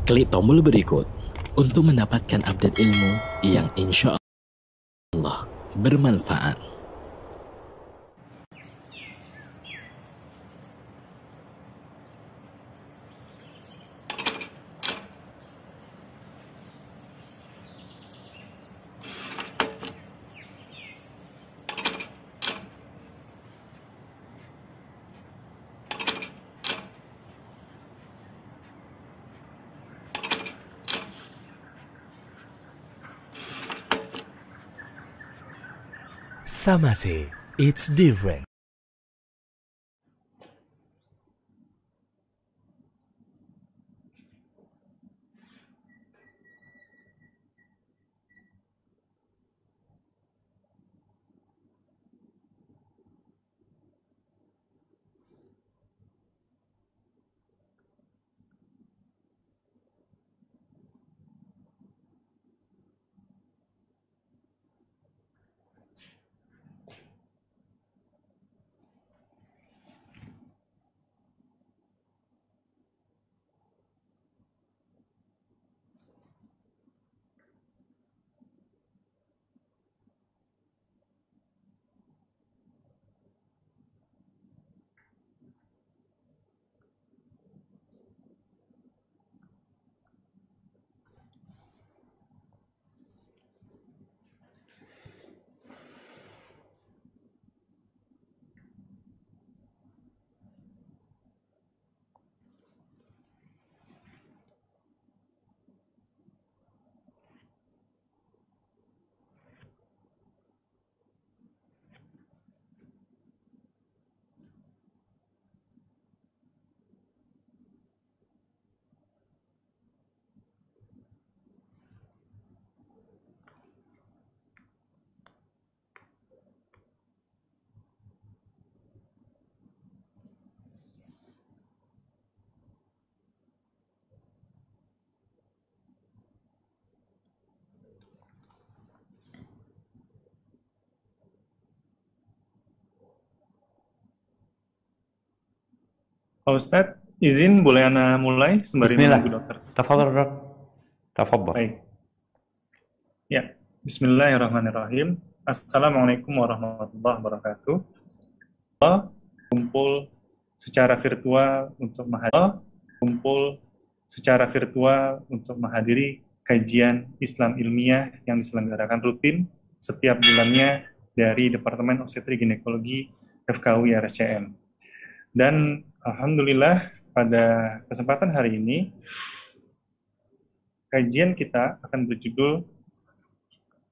Klik tombol berikut untuk mendapatkan update ilmu yang insya Allah bermanfaat. Samase, it's different. Pak Ustadz, izin boleh Ana mulai sembari menunggu dokter. Tafadhol, Dok. Tafadhol. Baik. Ya, Bismillahirrahmanirrahim. Assalamualaikum warahmatullahi wabarakatuh. Allah kumpul secara virtual untuk menghadiri kajian Islam ilmiah yang diselenggarakan rutin setiap bulannya dari Departemen Obstetri Ginekologi FKUI RSCM. Dan alhamdulillah pada kesempatan hari ini kajian kita akan berjudul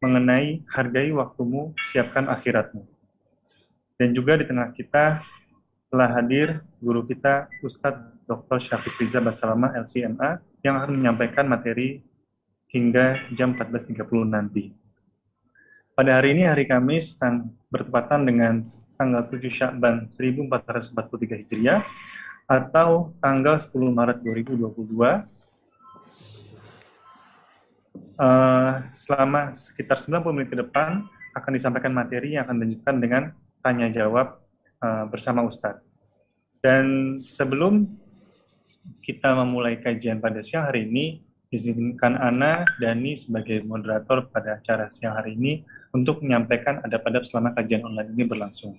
mengenai hargai waktumu, siapkan akhiratmu. Dan juga di tengah kita telah hadir guru kita Ustadz Dr. Syafiq Riza Basalamah LCMA yang akan menyampaikan materi hingga jam 14.30 nanti. Pada hari ini hari Kamis bertepatan dengan tanggal 7 Sya'ban 1443 Hijriah atau tanggal 10 Maret 2022. Selama sekitar 90 menit ke depan akan disampaikan materi yang akan dilanjutkan dengan tanya jawab bersama Ustadz. Dan sebelum kita memulai kajian pada siang hari ini, izinkan Ana Dani sebagai moderator pada acara siang hari ini untuk menyampaikan adab-adab selama kajian online ini berlangsung.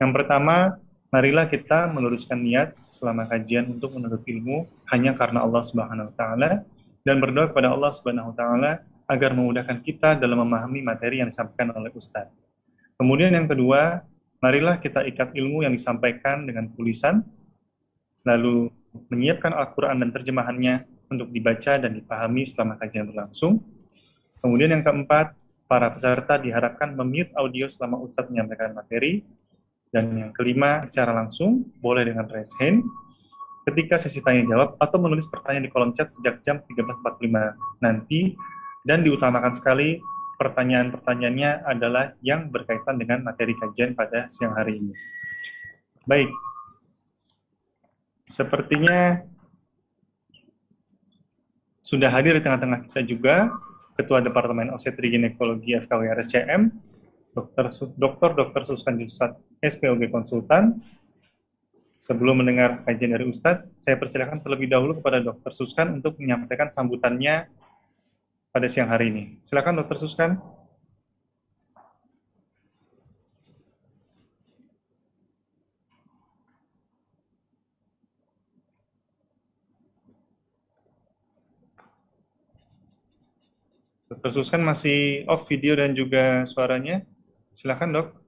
Yang pertama, marilah kita meluruskan niat selama kajian untuk menuntut ilmu hanya karena Allah Subhanahu wa taala dan berdoa kepada Allah Subhanahu wa taala agar memudahkan kita dalam memahami materi yang disampaikan oleh Ustaz. Kemudian yang kedua, marilah kita ikat ilmu yang disampaikan dengan tulisan, lalu menyiapkan Al-Quran dan terjemahannya untuk dibaca dan dipahami selama kajian berlangsung. Kemudian yang keempat, para peserta diharapkan memute audio selama Ustadz menyampaikan materi. Dan yang kelima, secara langsung, boleh dengan raise hand ketika sesi tanya jawab atau menulis pertanyaan di kolom chat sejak jam 13.45 nanti. Dan diutamakan sekali, pertanyaan-pertanyaannya adalah yang berkaitan dengan materi kajian pada siang hari ini. Baik, sepertinya sudah hadir di tengah-tengah kita juga Ketua Departemen Obstetri Ginekologi FKUI RSCM, Dr. Suskan Jusat SPOG Konsultan. Sebelum mendengar kajian dari Ustadz, saya persilakan terlebih dahulu kepada Dr. Suskan untuk menyampaikan sambutannya pada siang hari ini. Silakan Dr. Suskan. Dr. Suskan masih off video dan juga suaranya. Silakan, Dok.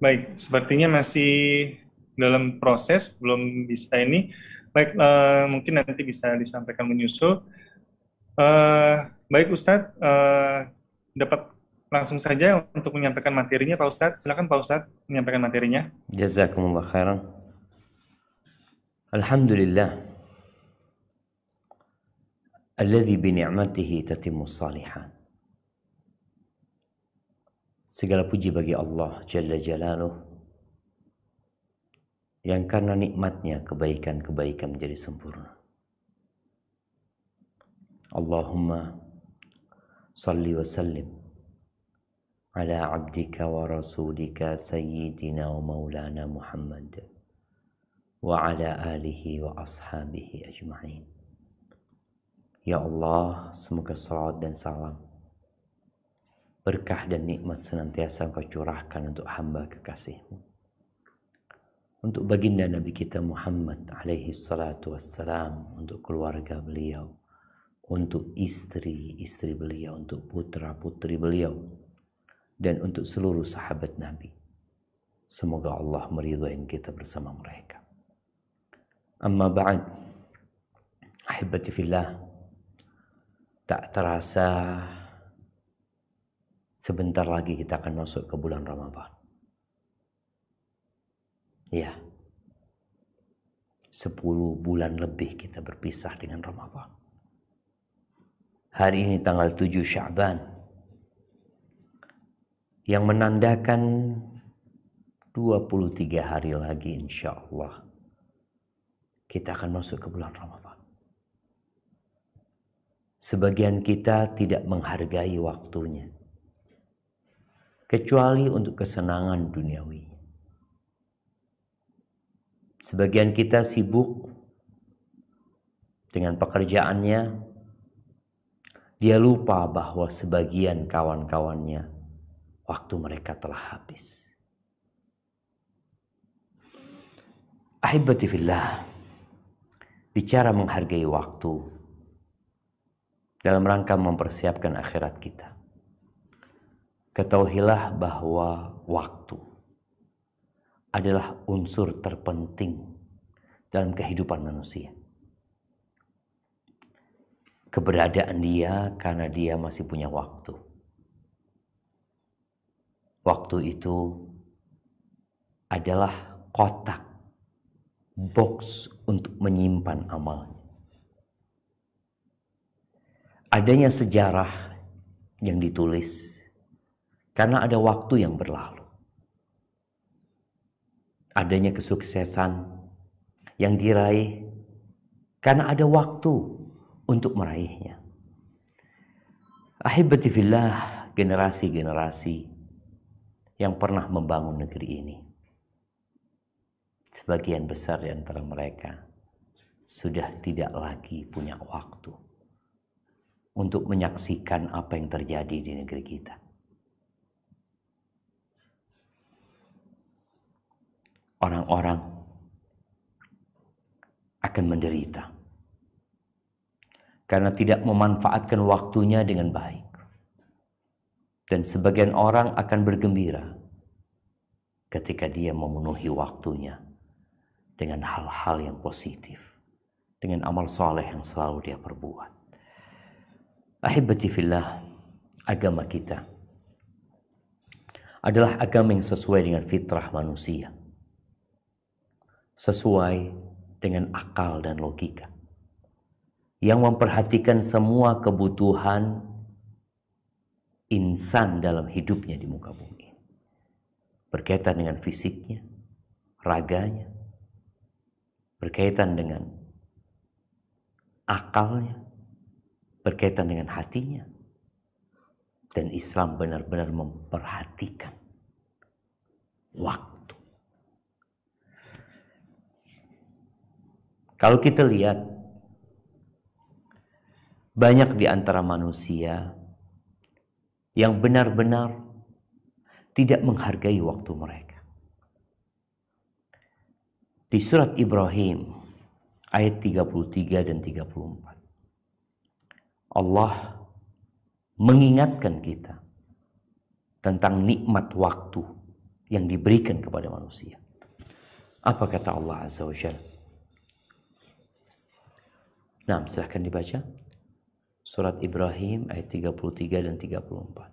Baik, sepertinya masih dalam proses, belum bisa ini. Baik, mungkin nanti bisa disampaikan menyusul. Baik, Ustadz, dapat langsung saja untuk menyampaikan materinya, Pak Ustadz. Silakan Pak Ustadz menyampaikan materinya. Jazakumullah khairan. Alhamdulillah. Alladzi bi ni'matihi tatimmus salihat. Segala puji bagi Allah Jalla Jalaluh yang karena nikmatnya kebaikan-kebaikan menjadi sempurna. Allahumma salli wa sallim ala abdika wa rasulika sayyidina wa maulana Muhammad wa ala alihi wa ashabihi ajma'in. Ya Allah, semoga salawat dan salam, berkah dan nikmat senantiasa Engkau curahkan untuk hamba kekasih-Mu, untuk baginda Nabi kita Muhammad alaihi salatu wassalam, untuk keluarga beliau, untuk istri-istri beliau, untuk putra-putri beliau, dan untuk seluruh sahabat Nabi. Semoga Allah meridhai kita bersama mereka. Amma ba'd, ahibati fillah, tak terasa sebentar lagi kita akan masuk ke bulan Ramadan. Ya, 10 bulan lebih kita berpisah dengan Ramadan. Hari ini tanggal 7 Sya'ban, yang menandakan 23 hari lagi insya Allah kita akan masuk ke bulan Ramadan. Sebagian kita tidak menghargai waktunya, kecuali untuk kesenangan duniawi. Sebagian kita sibuk dengan pekerjaannya. Dia lupa bahwa sebagian kawan-kawannya waktu mereka telah habis. Ahibati fillah, bicara menghargai waktu dalam rangka mempersiapkan akhirat kita. Ketahuilah bahwa waktu adalah unsur terpenting dalam kehidupan manusia. Keberadaan dia karena dia masih punya waktu. Waktu itu adalah kotak, box untuk menyimpan amalnya. Adanya sejarah yang ditulis karena ada waktu yang berlalu. Adanya kesuksesan yang diraih karena ada waktu untuk meraihnya. Ahibati fillah, generasi-generasi yang pernah membangun negeri ini, sebagian besar di antara mereka sudah tidak lagi punya waktu untuk menyaksikan apa yang terjadi di negeri kita. Orang-orang akan menderita karena tidak memanfaatkan waktunya dengan baik. Dan sebagian orang akan bergembira ketika dia memenuhi waktunya dengan hal-hal yang positif, dengan amal soleh yang selalu dia perbuat. Ahibati fillah, agama kita adalah agama yang sesuai dengan fitrah manusia, sesuai dengan akal dan logika. Yang memperhatikan semua kebutuhan insan dalam hidupnya di muka bumi. Berkaitan dengan fisiknya, raganya, berkaitan dengan akalnya, berkaitan dengan hatinya. Dan Islam benar-benar memperhatikan waktu. Kalau kita lihat, banyak di antara manusia yang benar-benar tidak menghargai waktu mereka. Di surat Ibrahim ayat 33 dan 34. Allah mengingatkan kita tentang nikmat waktu yang diberikan kepada manusia. Apa kata Allah Azza wa Jalla? Nah, silahkan dibaca. Surat Ibrahim ayat 33 dan 34.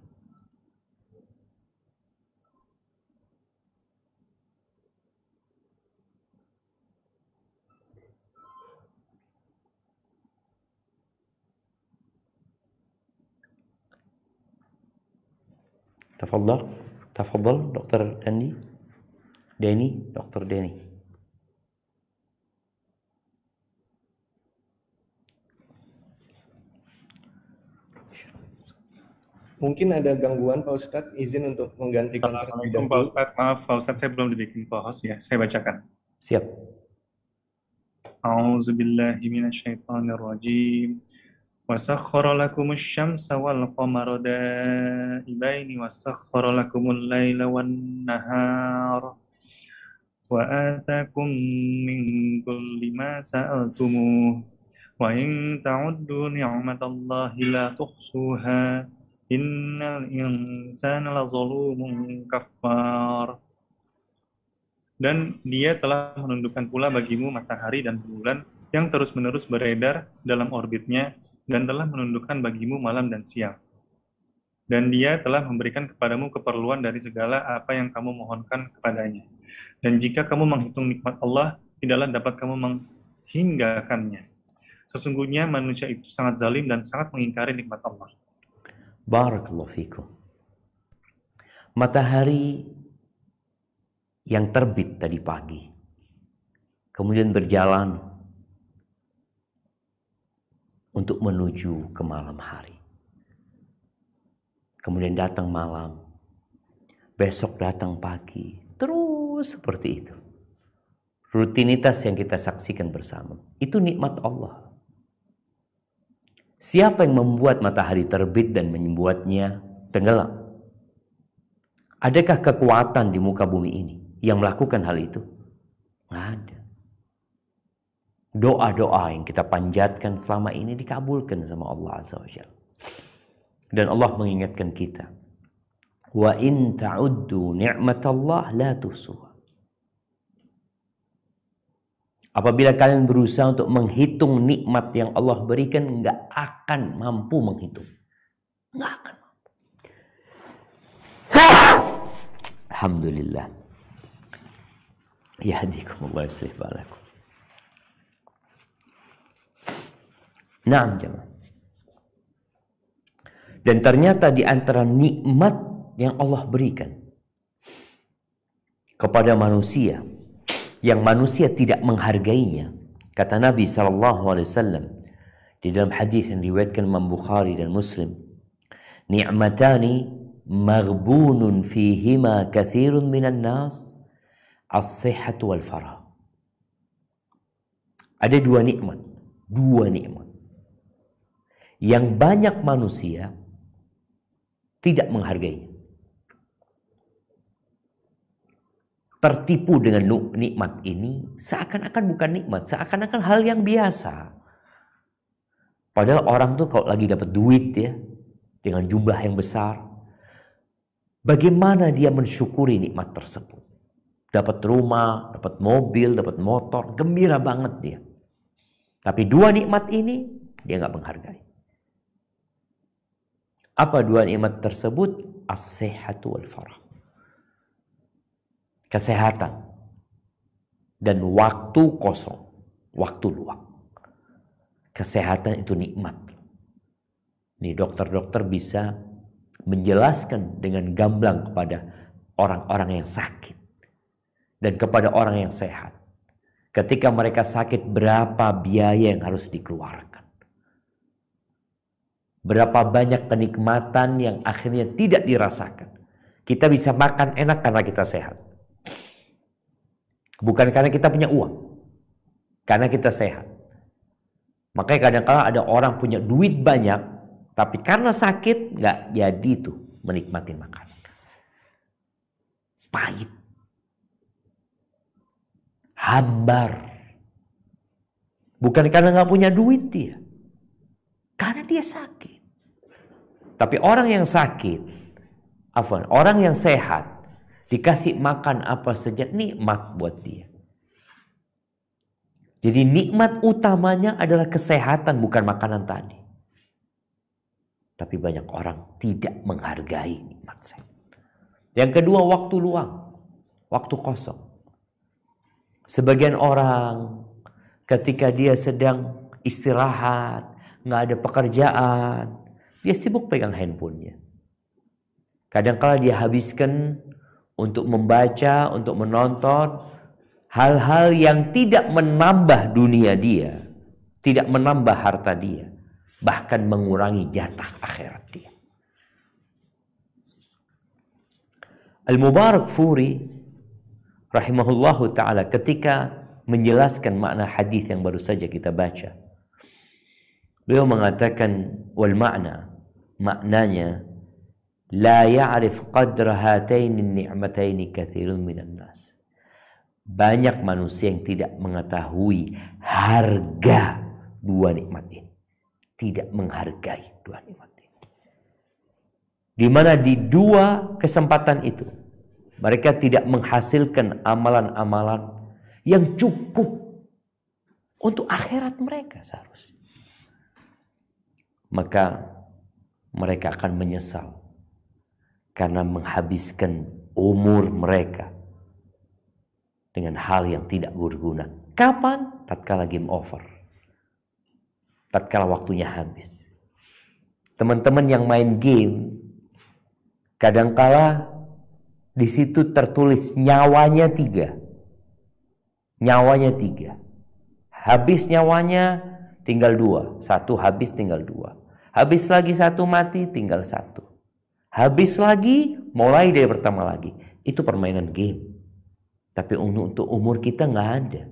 Tafadhal Dr. Denny, Dr. Denny. Mungkin ada gangguan Pak Ustadz, izin untuk menggantikan terlebih Assalamualaikum Pak dahulu. Ustadz. Maaf Pak Ustadz, saya belum dibikin co-host ya. Saya bacakan. Siap. A'udzubillahi minasyaitonirrajim. وَسَخَّرَ لَكُمُ الشَّمْسَ وَالْقَمَرَ دَائِبَيْنِ وَسَخَّرَ لَكُمُ اللَّيْلَ وَالنَّهَارَ وَآتَاكُم مِّن كُلِّ مَا سَأَلْتُمُوهُ وَإِن تَعُدُّوا نِعْمَةَ اللَّهِ لَا تُحْصُوهَا إِنَّ الْإِنسَانَ لَظَلُومٌ كَفَّارٌ. Dan Dia telah menundukkan pula bagimu matahari dan bulan yang terus-menerus beredar dalam orbitnya, dan telah menundukkan bagimu malam dan siang. Dan Dia telah memberikan kepadamu keperluan dari segala apa yang kamu mohonkan kepadanya. Dan jika kamu menghitung nikmat Allah, tidaklah dapat kamu menghinggakannya. Sesungguhnya manusia itu sangat zalim dan sangat mengingkari nikmat Allah. Barakallahu fikum. Matahari yang terbit tadi pagi, kemudian berjalan untuk menuju ke malam hari. Kemudian datang malam, besok datang pagi, terus seperti itu. Rutinitas yang kita saksikan bersama, itu nikmat Allah. Siapa yang membuat matahari terbit dan membuatnya tenggelam? Adakah kekuatan di muka bumi ini yang melakukan hal itu? Nggak ada. Doa-doa yang kita panjatkan selama ini dikabulkan sama Allah Azza wa Jalla. Dan Allah mengingatkan kita, wa in ta'uddu ni'matallah la tuhsuha. Apabila kalian berusaha untuk menghitung nikmat yang Allah berikan, nggak akan mampu menghitung. Nggak akan mampu. Alhamdulillah. Yahdikumullah yuslih balakum. Naam jemaah. Dan ternyata di antara nikmat yang Allah berikan kepada manusia, yang manusia tidak menghargainya, kata Nabi SAW di dalam hadis yang diriwayatkan Imam Bukhari dan Muslim, ni'matani maghbunun fihima katsirun minan nas, as-sihhatu wal farah. Ada dua nikmat yang banyak manusia tidak menghargai. Tertipu dengan nikmat ini seakan-akan bukan nikmat, seakan-akan hal yang biasa. Padahal orang tuh kalau lagi dapat duit ya, dengan jumlah yang besar, bagaimana dia mensyukuri nikmat tersebut? Dapat rumah, dapat mobil, dapat motor, gembira banget dia. Tapi dua nikmat ini dia nggak menghargai. Apa dua nikmat tersebut? As-sihhatu wal farah. Kesehatan dan waktu kosong. Waktu luang. Kesehatan itu nikmat. Nih dokter-dokter bisa menjelaskan dengan gamblang kepada orang-orang yang sakit. Dan kepada orang yang sehat. Ketika mereka sakit, berapa biaya yang harus dikeluarkan. Berapa banyak kenikmatan yang akhirnya tidak dirasakan. Kita bisa makan enak karena kita sehat. Bukan karena kita punya uang. Karena kita sehat. Makanya kadang-kadang ada orang punya duit banyak, tapi karena sakit nggak jadi tuh menikmati makanan. Pahit. Hambar. Bukan karena nggak punya duit dia. Karena dia sakit. Tapi orang yang sakit, orang yang sehat, dikasih makan apa saja, nikmat buat dia. Jadi nikmat utamanya adalah kesehatan, bukan makanan tadi. Tapi banyak orang tidak menghargai nikmat sehat. Yang kedua, waktu luang. Waktu kosong. Sebagian orang ketika dia sedang istirahat, nggak ada pekerjaan, dia sibuk pegang handphonenya. Kadang-kala dia habiskan untuk membaca, untuk menonton hal-hal yang tidak menambah dunia dia, tidak menambah harta dia, bahkan mengurangi jatah akhirat dia. Al-Mubarakfuri rahimahullahu ta'ala ketika menjelaskan makna hadis yang baru saja kita baca, beliau mengatakan wal maknanya la ya'rif qadra hataini ni'mataini katsirun minan nas. Banyak manusia yang tidak mengetahui harga dua nikmat ini. Tidak menghargai dua nikmat ini. Di mana di dua kesempatan itu mereka tidak menghasilkan amalan-amalan yang cukup untuk akhirat mereka seharusnya. Maka mereka akan menyesal karena menghabiskan umur mereka dengan hal yang tidak berguna. Kapan? Tatkala game over. Tatkala waktunya habis. Teman-teman yang main game, kadangkala di situ tertulis nyawanya 3. Nyawanya 3. Habis nyawanya tinggal 2. 1 habis tinggal 2. Habis lagi 1 mati tinggal 1. Habis lagi mulai dari pertama lagi. Itu permainan game. Tapi untuk umur kita nggak ada.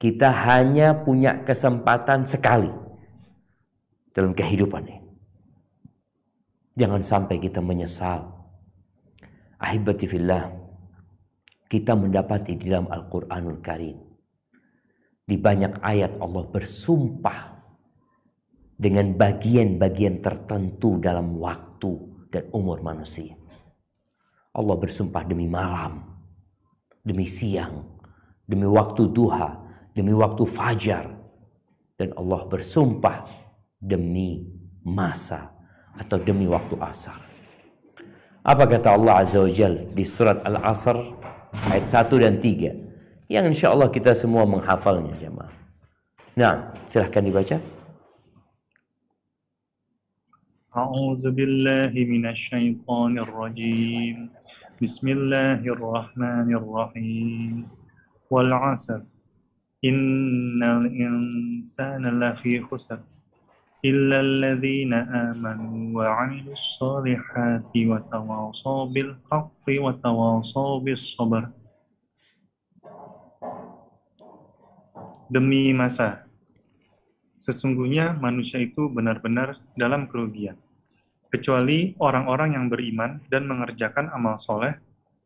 Kita hanya punya kesempatan sekali dalam kehidupan ini. Jangan sampai kita menyesal. Ahibati fillah, kita mendapati di dalam Al-Quranul Karim, di banyak ayat Allah bersumpah dengan bagian-bagian tertentu dalam waktu dan umur manusia. Allah bersumpah demi malam, demi siang, demi waktu duha, demi waktu fajar. Dan Allah bersumpah demi masa atau demi waktu asar. Apa kata Allah Azza wa Jal di surat Al-Asr ayat 1 dan 3 yang insya Allah kita semua menghafalnya jemaah. Nah, silahkan dibaca. A'udzu billahi minasy syaithanir rajim. Bismillahirrahmanirrahim. Wal 'asr. Innal insana lafi khusr. إلا الذين آمنوا وعملوا الصالحات وتواصوا بالحق وتواصوا بالصبر. Demi masa, sesungguhnya manusia itu benar-benar dalam kerugian, kecuali orang-orang yang beriman dan mengerjakan amal soleh,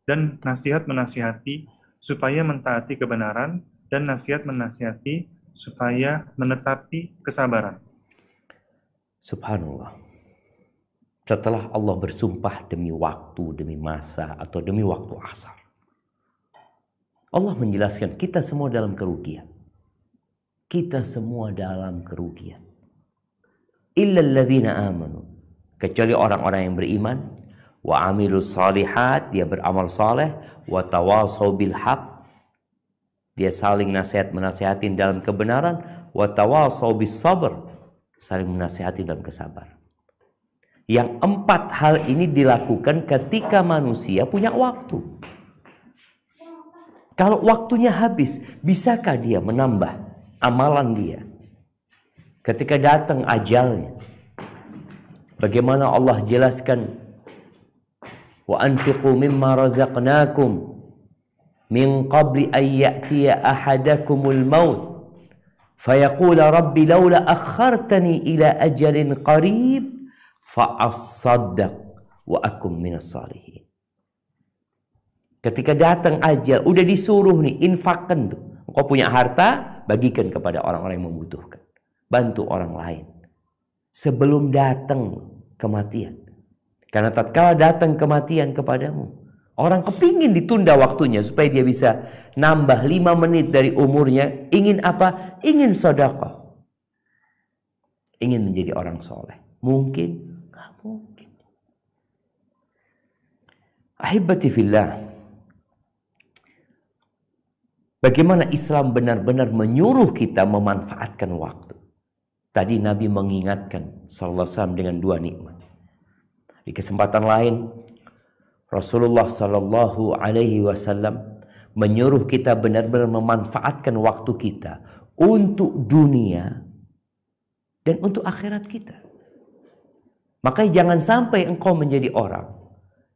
dan nasihat menasihati supaya mentaati kebenaran, dan nasihat menasihati supaya menetapi kesabaran. Subhanallah. Setelah Allah bersumpah demi waktu, demi masa, atau demi waktu asar, Allah menjelaskan kita semua dalam kerugian. Kita semua dalam kerugian. Illal ladzina amanu. Kecuali orang-orang yang beriman. Wa amilus salihat. Dia beramal saleh. Wa tawasau bil haq. Dia saling nasihatin dalam kebenaran. Wa tawasau bis sabr, saling menasihati dalam kesabaran. Yang 4 hal ini dilakukan ketika manusia punya waktu. Kalau waktunya habis, bisakah dia menambah amalan dia? Ketika datang ajalnya, bagaimana Allah jelaskan, wa anfiqu mimma razaqnakum min qabli an ya'tiya ahadakumul maut fayaqula rabbi laula akhartani ila ajalin qarib fa'asaddaq wa akum minas salihin. Ketika datang ajal, udah disuruh nih, infakkan tuh. Engkau punya harta, bagikan kepada orang-orang yang membutuhkan. Bantu orang lain. Sebelum datang kematian. Karena tatkala datang kematian kepadamu, orang kepingin ditunda waktunya supaya dia bisa nambah 5 menit dari umurnya. Ingin apa? Ingin sedekah. Ingin menjadi orang soleh. Mungkin? Nggak mungkin. Ahibati fillah. Bagaimana Islam benar-benar menyuruh kita memanfaatkan waktu. Tadi Nabi mengingatkan sallallahu alaihi wasallam dengan 2 nikmat. Di kesempatan lain, Rasulullah sallallahu alaihi wasallam menyuruh kita benar-benar memanfaatkan waktu kita untuk dunia dan untuk akhirat kita. Makanya jangan sampai engkau menjadi orang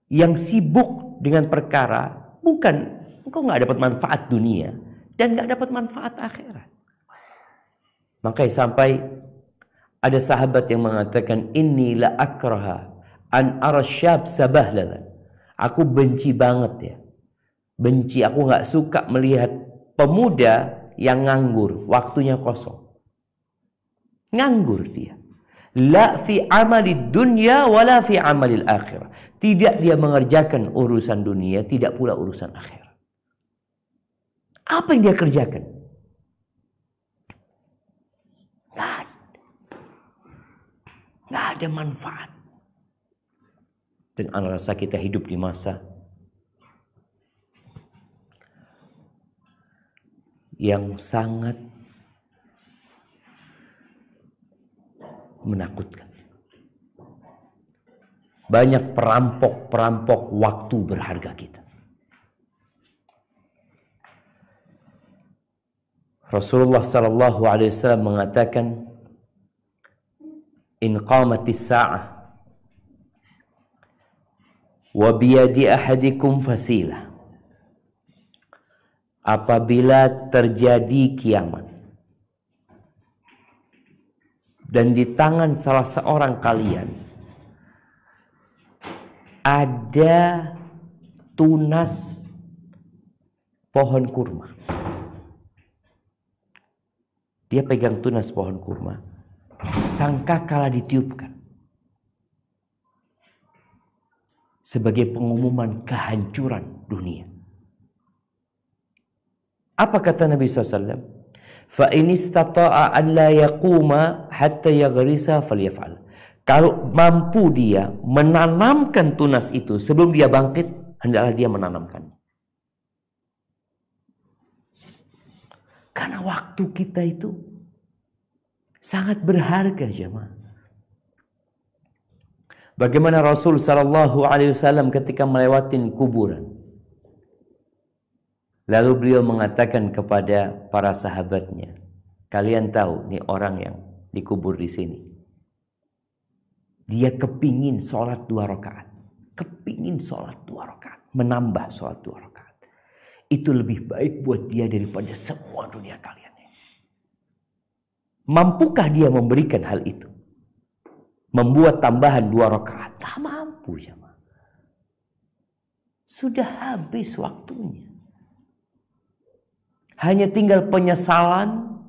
yang sibuk dengan perkara, bukan engkau nggak dapat manfaat dunia dan nggak dapat manfaat akhirat. Makanya sampai ada sahabat yang mengatakan, inni la akraha an ara syab sabahlalan. Aku benci banget ya. Benci, aku nggak suka melihat pemuda yang nganggur, waktunya kosong. Nganggur dia. La fi amali dunya wala fi amalil akhirah. Tidak dia mengerjakan urusan dunia, tidak pula urusan akhirat. Apa yang dia kerjakan? Nggak ada manfaat. Dan ana rasa kita hidup di masa yang sangat menakutkan. Banyak perampok-perampok waktu berharga kita. Rasulullah sallallahu alaihi wasallam mengatakan, in qamatis sa'ah wa biyadi ahadikum fasilah. Apabila terjadi kiamat dan di tangan salah seorang kalian ada tunas pohon kurma. Dia pegang tunas pohon kurma. Sangkakala ditiupkan. Sebagai pengumuman kehancuran dunia. Apa kata Nabi SAW? Fa in istata'a an la yaquma hatta yaghrisa falyaf'al. Kalau mampu dia menanamkan tunas itu sebelum dia bangkit, hendaklah dia menanamkan. Karena waktu kita itu sangat berharga, jemaah. Bagaimana Rasul sallallahu alaihi wasallam ketika melewatin kuburan. Lalu beliau mengatakan kepada para sahabatnya, kalian tahu nih orang yang dikubur di sini. Dia kepingin sholat 2 rakaat. Kepingin sholat 2 rakaat. Menambah sholat 2 rakaat. Itu lebih baik buat dia daripada semua dunia kalian. Mampukah dia memberikan hal itu? Membuat tambahan 2 rakaat? Tak mampu, jemaah. Sudah habis waktunya. Hanya tinggal penyesalan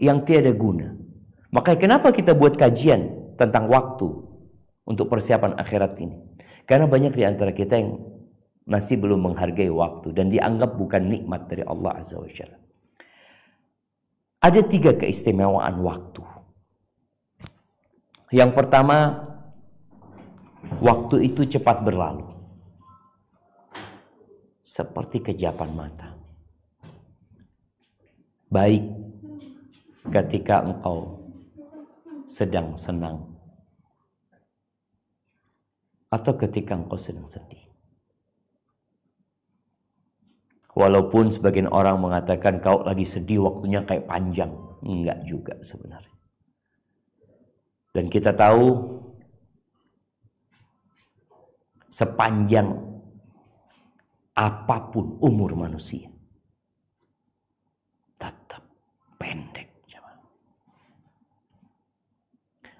yang tiada guna. Makanya kenapa kita buat kajian tentang waktu untuk persiapan akhirat ini? Karena banyak di antara kita yang masih belum menghargai waktu dan dianggap bukan nikmat dari Allah Azza wa Jalla. Ada 3 keistimewaan waktu. Yang pertama, waktu itu cepat berlalu. Seperti kejapan mata. Baik ketika engkau sedang senang atau ketika engkau sedang sedih. Walaupun sebagian orang mengatakan kau lagi sedih waktunya kayak panjang. Enggak juga sebenarnya. Dan kita tahu sepanjang apapun umur manusia tetap pendek.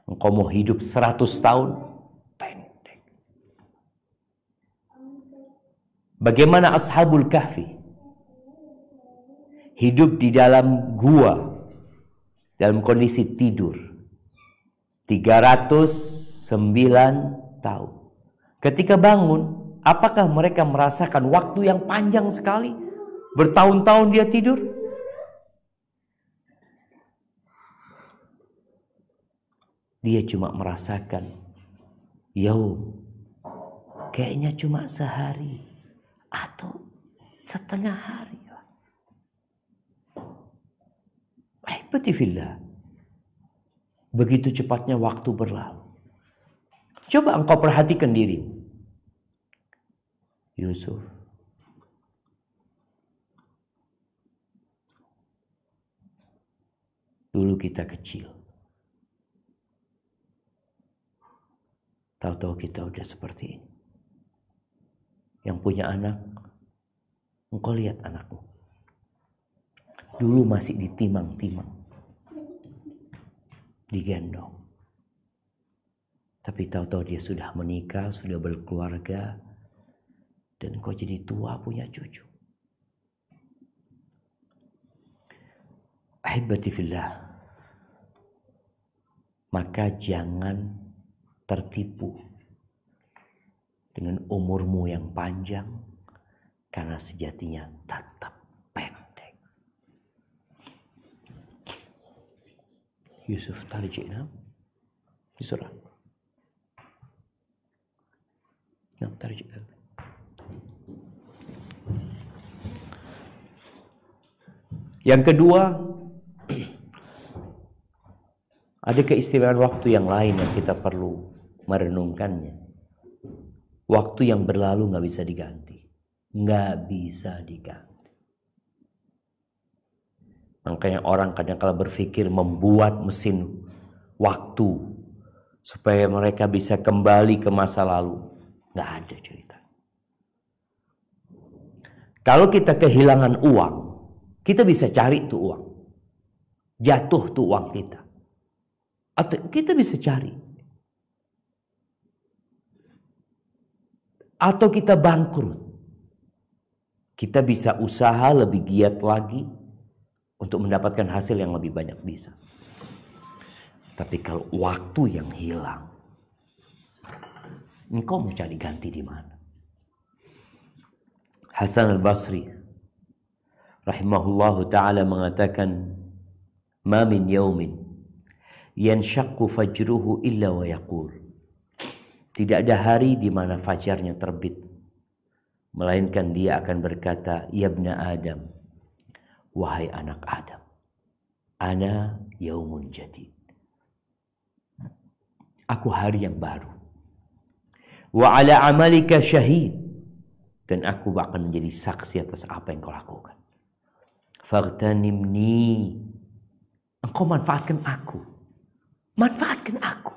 Engkau mau hidup 100 tahun, pendek. Bagaimana Ashabul Kahfi? Hidup di dalam gua, dalam kondisi tidur. 309 tahun. Ketika bangun, apakah mereka merasakan waktu yang panjang sekali? Bertahun-tahun dia tidur? Dia cuma merasakan, kayaknya cuma sehari atau setengah hari. Ahibbatifillah. Begitu cepatnya waktu berlalu. Coba engkau perhatikan dirimu. Yusuf. Dulu kita kecil. Tahu-tahu kita udah seperti ini. Yang punya anak, engkau lihat anakmu. Dulu masih ditimang-timang. Digendong. Tapi tahu-tahu dia sudah menikah, sudah berkeluarga. Dan kau jadi tua punya cucu. Ahibati fillah. Maka jangan tertipu dengan umurmu yang panjang. Karena sejatinya tetap pendek. Yusuf tarji'na di surah. Tarji'na. Yang kedua, ada keistimewaan waktu yang lain yang kita perlu merenungkannya. Waktu yang berlalu nggak bisa diganti. Nggak bisa diganti. Makanya orang kadang-kala berpikir membuat mesin waktu supaya mereka bisa kembali ke masa lalu. Nggak ada cerita. Kalau kita kehilangan uang, kita bisa cari tuh uang. Jatuh tuh uang kita. Atau kita bisa cari. Atau kita bangkrut. Kita bisa usaha lebih giat lagi untuk mendapatkan hasil yang lebih banyak bisa. Tapi kalau waktu yang hilang, engkau mau cari ganti di mana? Hasan al-Basri rahimahullahu ta'ala mengatakan, "Ma min yaumin yanshaqqu fajruhu illa wa yaqul." Tidak ada hari di mana fajarnya terbit melainkan dia akan berkata, "Ya ibna Adam, wahai anak Adam, ana yaumun jadid." Aku hari yang baru. Wa ala amalika syahid. Dan aku akan menjadi saksi atas apa yang kau lakukan. Faghtanimni. Engkau manfaatkan aku. Manfaatkan aku.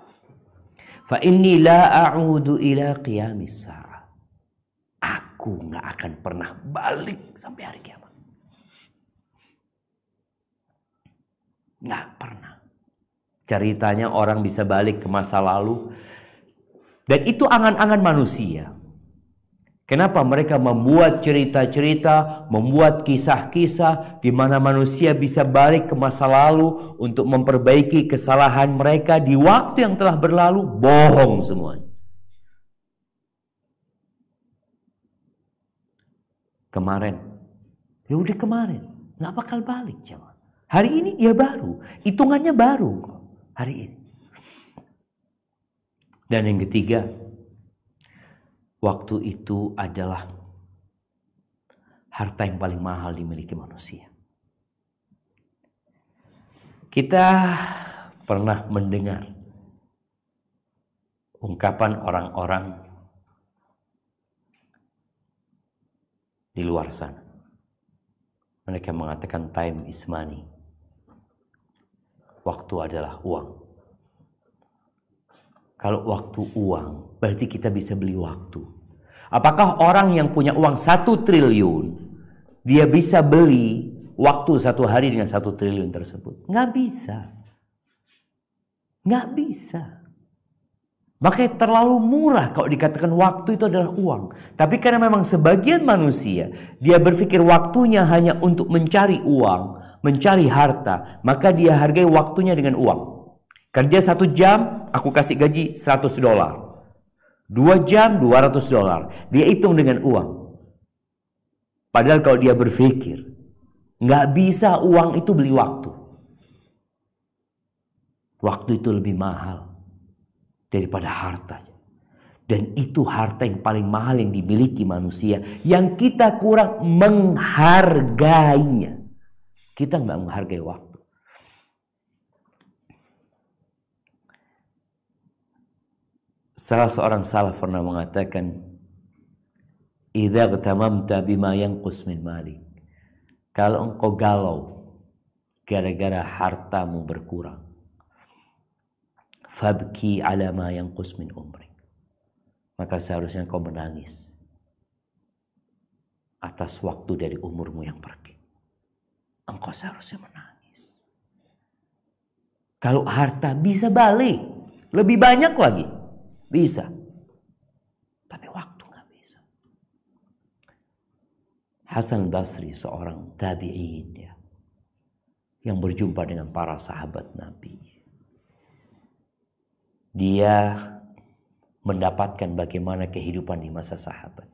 Fa inni la a'udu ila qiyamis sa'ah. Aku nggak akan pernah balik sampai hari kiamat. Nggak pernah. Ceritanya orang bisa balik ke masa lalu. Dan itu angan-angan manusia. Kenapa mereka membuat cerita-cerita, membuat kisah-kisah di mana manusia bisa balik ke masa lalu untuk memperbaiki kesalahan mereka di waktu yang telah berlalu? Bohong semuanya. Kemarin, ya udah kemarin, nggak bakal balik coba. Hari ini ya baru, hitungannya baru hari ini. Dan yang ketiga, waktu itu adalah harta yang paling mahal dimiliki manusia. Kita pernah mendengar ungkapan orang-orang di luar sana. Mereka mengatakan time is money. Waktu adalah uang. Kalau waktu uang, berarti kita bisa beli waktu. Apakah orang yang punya uang 1 triliun, dia bisa beli waktu 1 hari dengan 1 triliun tersebut? Nggak bisa. Nggak bisa. Makanya terlalu murah kalau dikatakan waktu itu adalah uang. Tapi karena memang sebagian manusia, dia berpikir waktunya hanya untuk mencari uang, mencari harta, maka dia hargai waktunya dengan uang. Kerja 1 jam, aku kasih gaji $100. 2 jam, $200. Dia hitung dengan uang. Padahal kalau dia berpikir, nggak bisa uang itu beli waktu. Waktu itu lebih mahal daripada harta. Dan itu harta yang paling mahal yang dimiliki manusia. Yang kita kurang menghargainya. Kita nggak menghargai waktu. Salah seorang salaf pernah mengatakan, "Idza gtamamta bima yanqus min malik." Kalau engkau galau gara-gara hartamu berkurang, fabki ala ma yanqus min umrik. Maka seharusnya engkau menangis atas waktu dari umurmu yang pergi. Engkau seharusnya menangis. Kalau harta bisa balik, lebih banyak lagi. Bisa. Tapi waktu nggak bisa. Hasan Basri, seorang tabi'in yang berjumpa dengan para sahabat Nabi. Dia mendapatkan bagaimana kehidupan di masa sahabat.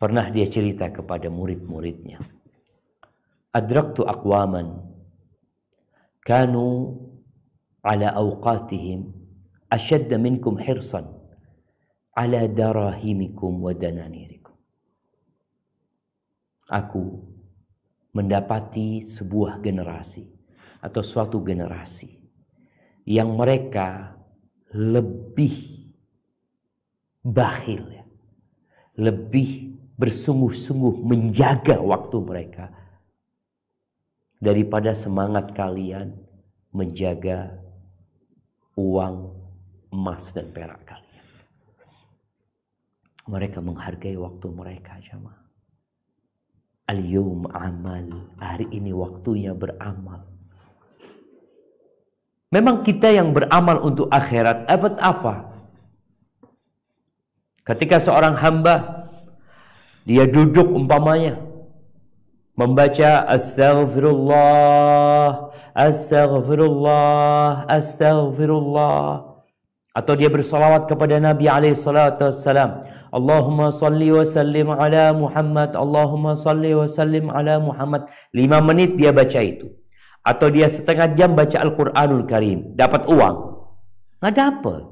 Pernah dia cerita kepada murid-muridnya. Adraktu aqwaman kanu ala awqatihim ashadda minkum hirsan ala darahimikum wa dananirikum. Aku mendapati sebuah generasi atau suatu generasi yang mereka lebih bakhil, lebih bersungguh-sungguh menjaga waktu mereka daripada semangat kalian menjaga uang, emas dan perak kalian. Mereka menghargai waktu mereka, jemaah. Al-yawm amal, hari ini waktunya beramal. Memang kita yang beramal untuk akhirat, abad apa? Ketika seorang hamba, dia duduk umpamanya, membaca astaghfirullah, astaghfirullah, astaghfirullah. Atau dia bersalawat kepada Nabi SAW. Allahumma salli wa sallim ala Muhammad, Allahumma salli wa sallim ala Muhammad. 5 menit dia baca itu. Atau dia setengah jam baca Al-Quranul Karim. Dapat uang? Nggak dapat.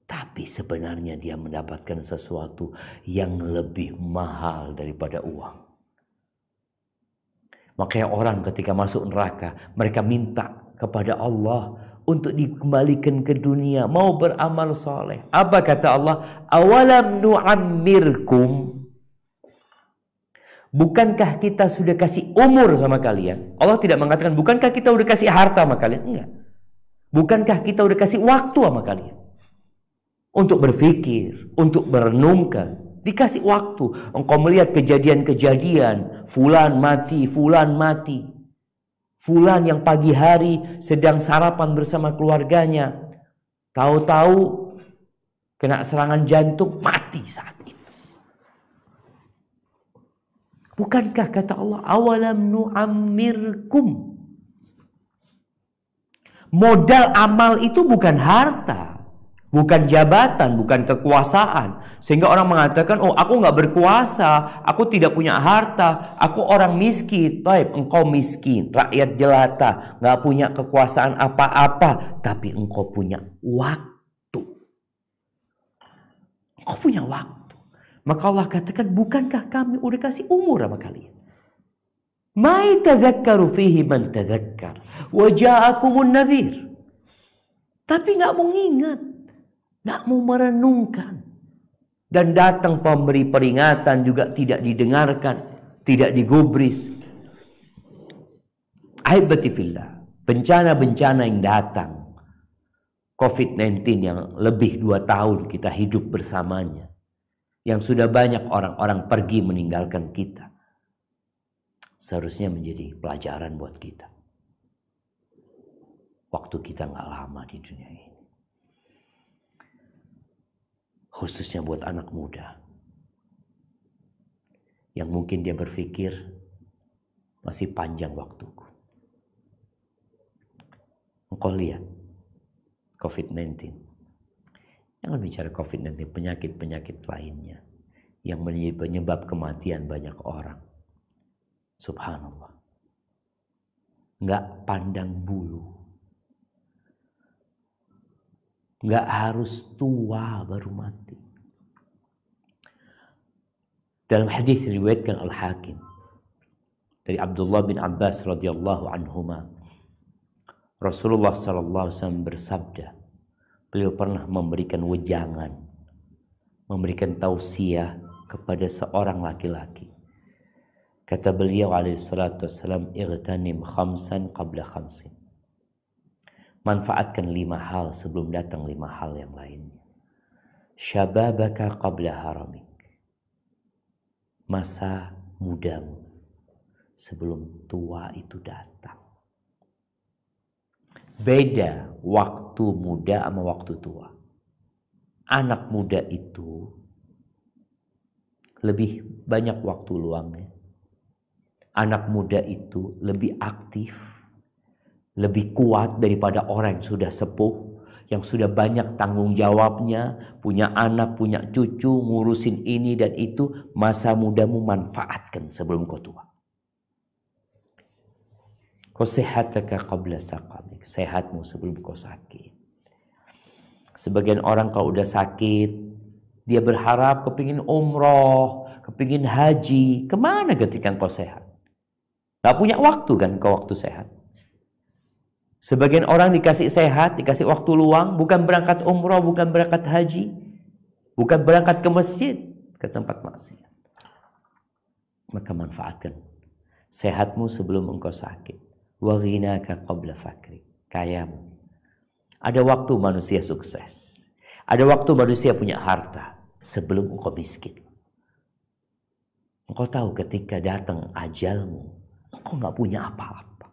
Tapi sebenarnya dia mendapatkan sesuatu yang lebih mahal daripada uang. Makanya orang ketika masuk neraka, mereka minta kepada Allah untuk dikembalikan ke dunia, mau beramal soleh. Apa kata Allah? Awalam nu'ammirkum. Bukankah kita sudah kasih umur sama kalian? Allah tidak mengatakan, bukankah kita sudah kasih harta sama kalian? Enggak. Bukankah kita sudah kasih waktu sama kalian? Untuk berpikir, untuk merenungkan. Dikasih waktu. Engkau melihat kejadian-kejadian. Fulan mati, fulan mati. Fulan yang pagi hari sedang sarapan bersama keluarganya. Tahu-tahu kena serangan jantung, mati saat itu. Bukankah kata Allah, awalam nu'ammirkum. Modal amal itu bukan harta. Bukan jabatan, bukan kekuasaan. Sehingga orang mengatakan, oh aku nggak berkuasa, aku tidak punya harta, aku orang miskin. Baik, engkau miskin, rakyat jelata, nggak punya kekuasaan apa-apa. Tapi engkau punya waktu. Engkau punya waktu. Maka Allah katakan, bukankah kami udah kasih umur sama kalian? Ma yatadzakkaru fihi man tadzakkar wa ja'akumun nadhir. Tapi nggak mau ingat, nggak mau merenungkan. Dan datang pemberi peringatan juga tidak didengarkan, tidak digubris. Ahibati fillah, bencana-bencana yang datang, COVID-19 yang lebih 2 tahun kita hidup bersamanya, yang sudah banyak orang-orang pergi meninggalkan kita, seharusnya menjadi pelajaran buat kita. Waktu kita nggak lama di dunia ini. Khususnya buat anak muda. Yang mungkin dia berpikir, masih panjang waktuku. Engkau lihat, COVID-19. Jangan bicara COVID-19, penyakit-penyakit lainnya. Yang menyebab kematian banyak orang. Subhanallah. Nggak pandang bulu. Nggak harus tua baru mati. Dalam hadis diriwayatkan Al-Hakim dari Abdullah bin Abbas radhiyallahu anhuma, Rasulullah sallallahu alaihi wasallam bersabda, beliau pernah memberikan wejangan, memberikan tausiah kepada seorang laki-laki. Kata beliau alaihi salatu wasallam, "Igtanim khamsan qabla khamsin." Manfaatkan 5 hal sebelum datang 5 hal yang lainnya. Syababaka qabla haramik. Masa mudamu sebelum tua itu datang. Beda waktu muda sama waktu tua. Anak muda itu lebih banyak waktu luangnya. Anak muda itu lebih aktif, lebih kuat daripada orang yang sudah sepuh, yang sudah banyak tanggung jawabnya, punya anak, punya cucu, ngurusin ini dan itu. Masa mudamu manfaatkan sebelum kau tua. Kau sehataka qabla saqamik. Sehatmu sebelum kau sakit. Sebagian orang kalau udah sakit, dia berharap kepingin umroh, kepingin haji. Kemana ketika kau sehat? Gak punya waktu kan kau waktu sehat. Sebagian orang dikasih sehat, dikasih waktu luang, bukan berangkat umroh, bukan berangkat haji, bukan berangkat ke masjid, ke tempat maksiat. Maka manfaatkan sehatmu sebelum engkau sakit. Wa ghinaka qabla fakri. Kayamu. Ada waktu manusia sukses. Ada waktu manusia punya harta sebelum engkau miskin. Engkau tahu ketika datang ajalmu, engkau nggak punya apa-apa.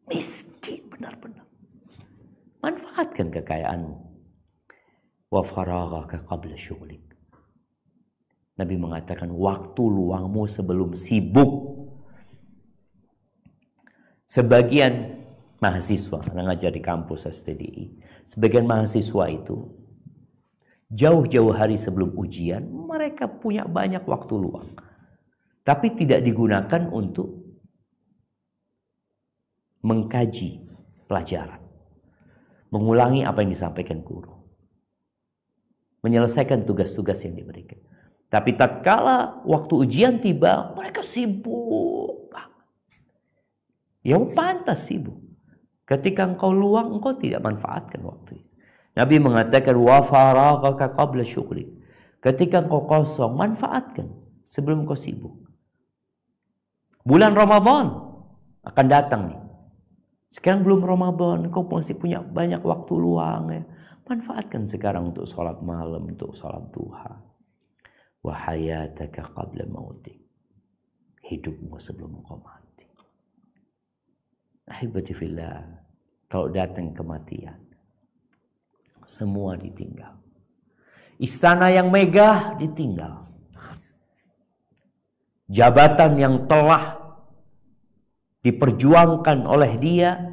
Miskin benar-benar. Manfaatkan kekayaanmu. Wa faraghaka qabla syughlik. Nabi mengatakan waktu luangmu sebelum sibuk. Sebagian mahasiswa, yang ngajar di kampus STDI, sebagian mahasiswa itu jauh-jauh hari sebelum ujian, mereka punya banyak waktu luang. Tapi tidak digunakan untuk mengkaji pelajaran. Mengulangi apa yang disampaikan guru. Menyelesaikan tugas-tugas yang diberikan. Tapi tatkala waktu ujian tiba, mereka sibuk. Ya pantas sibuk. Ketika engkau luang, engkau tidak manfaatkan waktu itu. Nabi mengatakan, wa faraghaka qabla syughlik. Ketika engkau kosong, manfaatkan sebelum engkau sibuk. Bulan Ramadan akan datang nih. Sekarang belum Ramadan, engkau masih punya banyak waktu luang ya. Manfaatkan sekarang untuk sholat malam, untuk sholat duha. Wa hayataka qabla mautik. Hidupmu sebelum engkau mati. Ahibati fillah, kalau datang kematian, semua ditinggal. Istana yang megah ditinggal. Jabatan yang telah diperjuangkan oleh dia,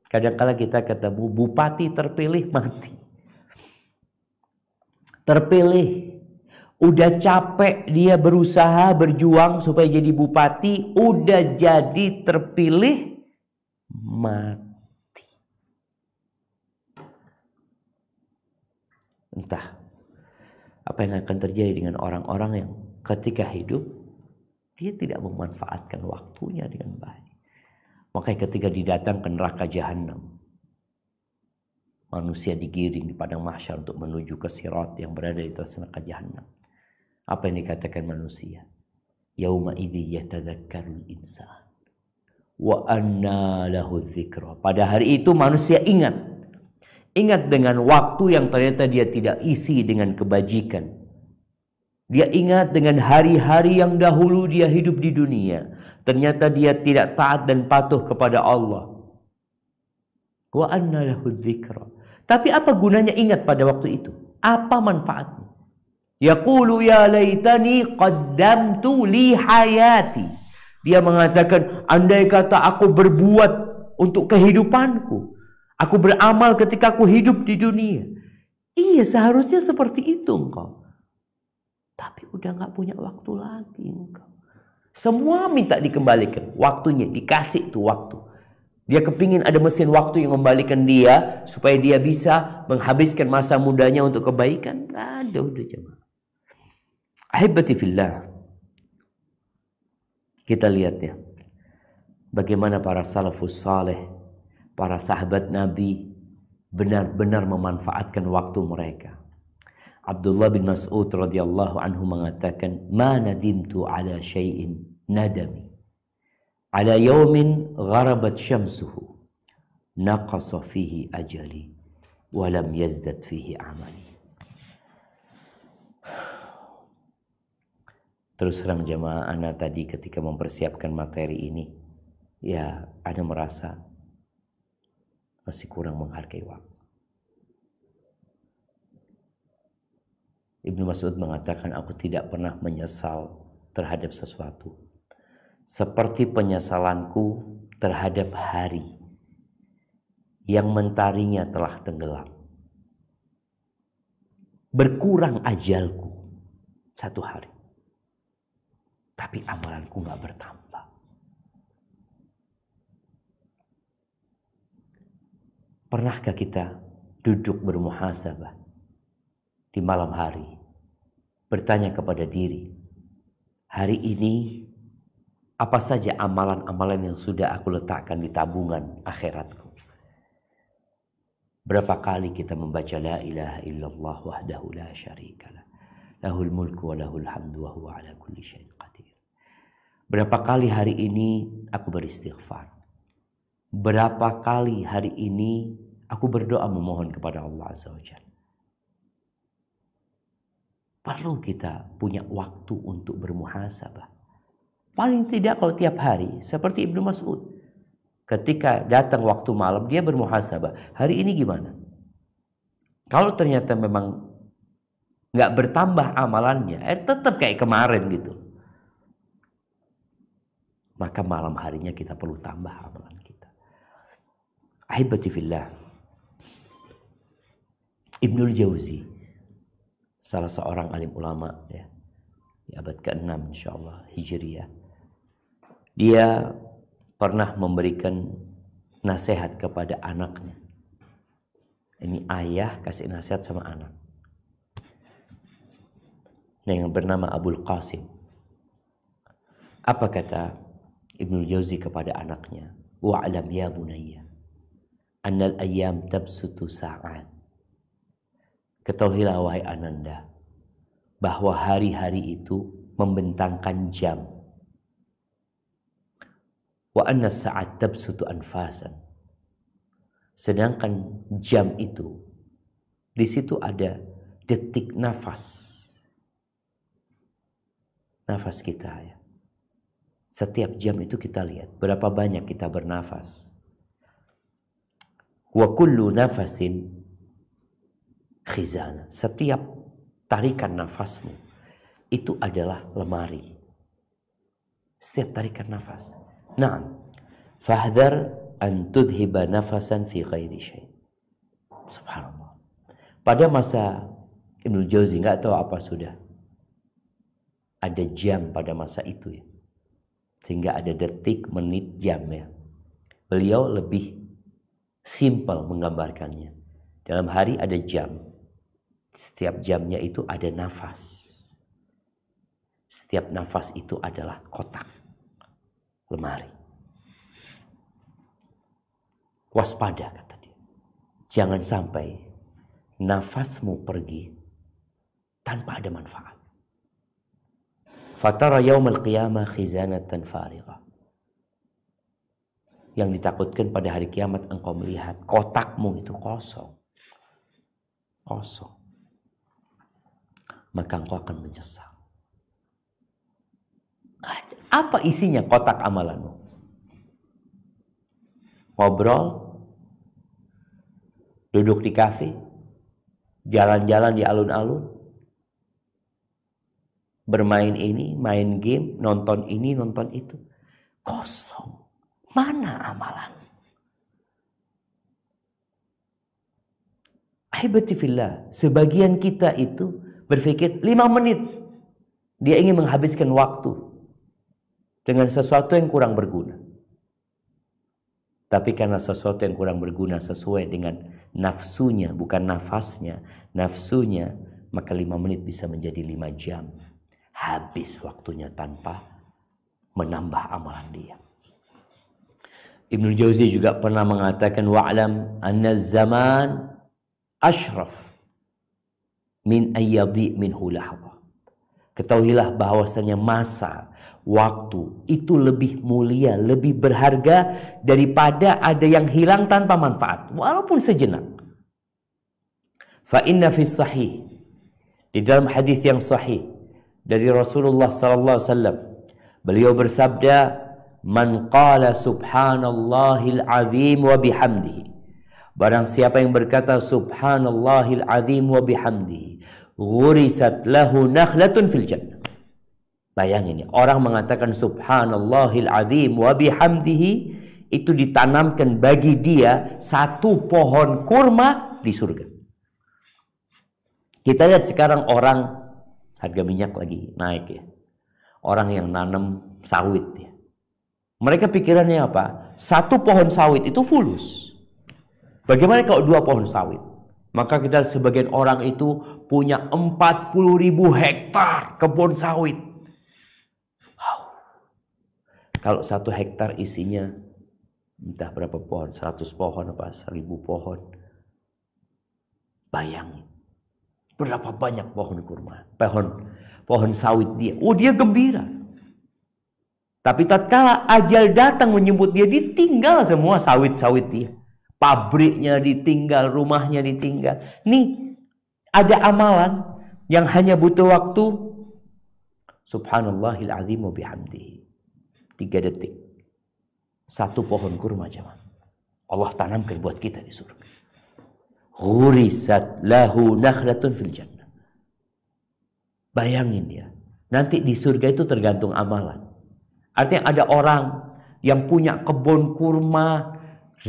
kadang-kala kita ketemu bupati terpilih mati. Terpilih, udah capek dia berusaha berjuang supaya jadi bupati, udah jadi terpilih, mati. Entah apa yang akan terjadi dengan orang-orang yang ketika hidup Dia tidak memanfaatkan waktunya dengan baik. Makanya ketika didatangkan neraka jahanam, manusia digiring di padang mahsyar untuk menuju ke sirat yang berada di atas neraka jahanam. Apa yang dikatakan manusia? Yauma idzi yatadzakkarul insan wa anna lahu dzikra. Pada hari itu manusia ingat. Ingat dengan waktu yang ternyata dia tidak isi dengan kebajikan. Dia ingat dengan hari-hari yang dahulu dia hidup di dunia. Ternyata dia tidak taat dan patuh kepada Allah. Wa anna lahu dzikra. Tapi apa gunanya ingat pada waktu itu? Apa manfaatnya? Yaqulu ya laitani qaddamtu li hayati. Dia mengatakan, andai kata aku berbuat untuk kehidupanku. Aku beramal ketika aku hidup di dunia. Iya, seharusnya seperti itu engkau. Tapi udah gak punya waktu lagi engkau. Semua minta dikembalikan. Waktunya, dikasih tuh waktu. Dia kepingin ada mesin waktu yang membalikan dia. Supaya dia bisa menghabiskan masa mudanya untuk kebaikan. Gak ada, udah jemaah. Ahibati fillah. Kita lihat ya. Bagaimana para salafus saleh. Para sahabat Nabi. Benar-benar memanfaatkan waktu mereka. Abdullah bin Mas'ud radhiyallahu anhu mengatakan. Ma nadimtu ala syai'in nadami. Ala yawmin gharabat syamsuhu. Naqasa fihi ajali. Walam yazdad fihi amali. Terus terang jemaah, ana tadi ketika mempersiapkan materi ini, ya ana merasa masih kurang menghargai waktu. Ibnu Mas'ud mengatakan, aku tidak pernah menyesal terhadap sesuatu seperti penyesalanku terhadap hari yang mentarinya telah tenggelam. Berkurang ajalku satu hari. Tapi amalanku gak bertambah. Pernahkah kita duduk bermuhasabah di malam hari? Bertanya kepada diri. Hari ini apa saja amalan-amalan yang sudah aku letakkan di tabungan akhiratku? Berapa kali kita membaca la ilaha illallah wahdahu la syarikalah. Lahul mulku wa lahul hamdu wa huwa ala kulli syai'in qadir. Berapa kali hari ini aku beristighfar? Berapa kali hari ini aku berdoa memohon kepada Allah Azza wa Jalla? Perlu kita punya waktu untuk bermuhasabah. Paling tidak kalau tiap hari, seperti Ibnu Mas'ud. Ketika datang waktu malam, dia bermuhasabah. Hari ini gimana? Kalau ternyata memang nggak bertambah amalannya, tetap kayak kemarin gitu. Maka malam harinya kita perlu tambah amalan kita. Ahibati fillah. Ibnul Jauzi, salah seorang alim ulama ya, di abad ke-6 insyaallah Hijriyah. Dia pernah memberikan nasihat kepada anaknya. Ini ayah kasih nasihat sama anak. Yang bernama Abul Qasim. Apa kata Ibnu Jauzi kepada anaknya? Wa'lam ya bunayya, annal ayyam tabsutu sa'at. Ketahuilah wahai ananda, bahwa hari-hari itu membentangkan jam. Wa anna sa'at tabsutu anfasan. Sedangkan jam itu, di situ ada detik nafas. Nafas kita ya. Setiap jam itu kita lihat berapa banyak kita bernafas. Wa kullu nafasin khizana. Setiap tarikan nafasmu itu adalah lemari. Setiap tarikan nafas. Naam. Fahdar an tudhiba nafasan fi ghairi syai'. Subhanallah. Pada masa Ibnu Jauzi enggak tahu apa sudah. Ada jam pada masa itu ya. Sehingga ada detik, menit, jam ya. Beliau lebih simpel menggambarkannya. Dalam hari ada jam. Setiap jamnya itu ada nafas. Setiap nafas itu adalah kotak lemari. Waspada, kata dia. Jangan sampai nafasmu pergi tanpa ada manfaat. Fatara yaumal qiyamah khizanatan farigha. Yang ditakutkan pada hari kiamat engkau melihat kotakmu itu kosong. Kosong. Maka engkau akan menyesal. Apa isinya kotak amalanmu? Ngobrol, duduk di kafe, jalan-jalan di alun-alun, bermain ini, main game, nonton ini, nonton itu. Kosong. Mana amalan? Ahibati fillah, sebagian kita itu berpikir 5 menit. Dia ingin menghabiskan waktu dengan sesuatu yang kurang berguna. Tapi karena sesuatu yang kurang berguna sesuai dengan nafsunya, bukan nafasnya, nafsunya, maka 5 menit bisa menjadi 5 jam. Habis waktunya tanpa menambah amalan dia. Ibnu Jauzi juga pernah mengatakan, wa'lam anna zaman ashraf min ayyadhi minhu lahadha. Ketahuilah bahwasanya masa, waktu itu lebih mulia, lebih berharga daripada ada yang hilang tanpa manfaat, walaupun sejenak. Fa inna fi sahih, di dalam hadis yang sahih dari Rasulullah sallallahu alaihi wasallam, beliau bersabda, man qala subhanallahil azim wa bihamdihi, barang siapa yang berkata subhanallahil azim wa bihamdihi, ghurisat lahu nakhlatun fil jannah. Bayangin ya, orang mengatakan subhanallahil azim wa bihamdihi, itu ditanamkan bagi dia 1 pohon kurma di surga. Kita lihat sekarang orang, harga minyak lagi naik ya. Orang yang nanam sawit ya. Mereka pikirannya apa? 1 pohon sawit itu fulus. Bagaimana kalau 2 pohon sawit? Maka kita sebagian orang itu punya 40.000 hektar kebun sawit. Kalau 1 hektar isinya entah berapa pohon, 100 pohon apa 1000 pohon. Bayangin. Berapa banyak pohon kurma, pohon sawit dia. Oh, dia gembira. Tapi tatkala ajal datang menyebut dia, ditinggal semua sawit-sawit dia. Pabriknya ditinggal, rumahnya ditinggal. Nih, ada amalan yang hanya butuh waktu. Subhanallahil azim wa bihamdihi. 3 detik. 1 pohon kurma jemaah. Allah tanamkan buat kita di surga. Ghurisat lahu nakhlatun fil jannah. Bayangin dia. Nanti di surga itu tergantung amalan. Artinya ada orang yang punya kebun kurma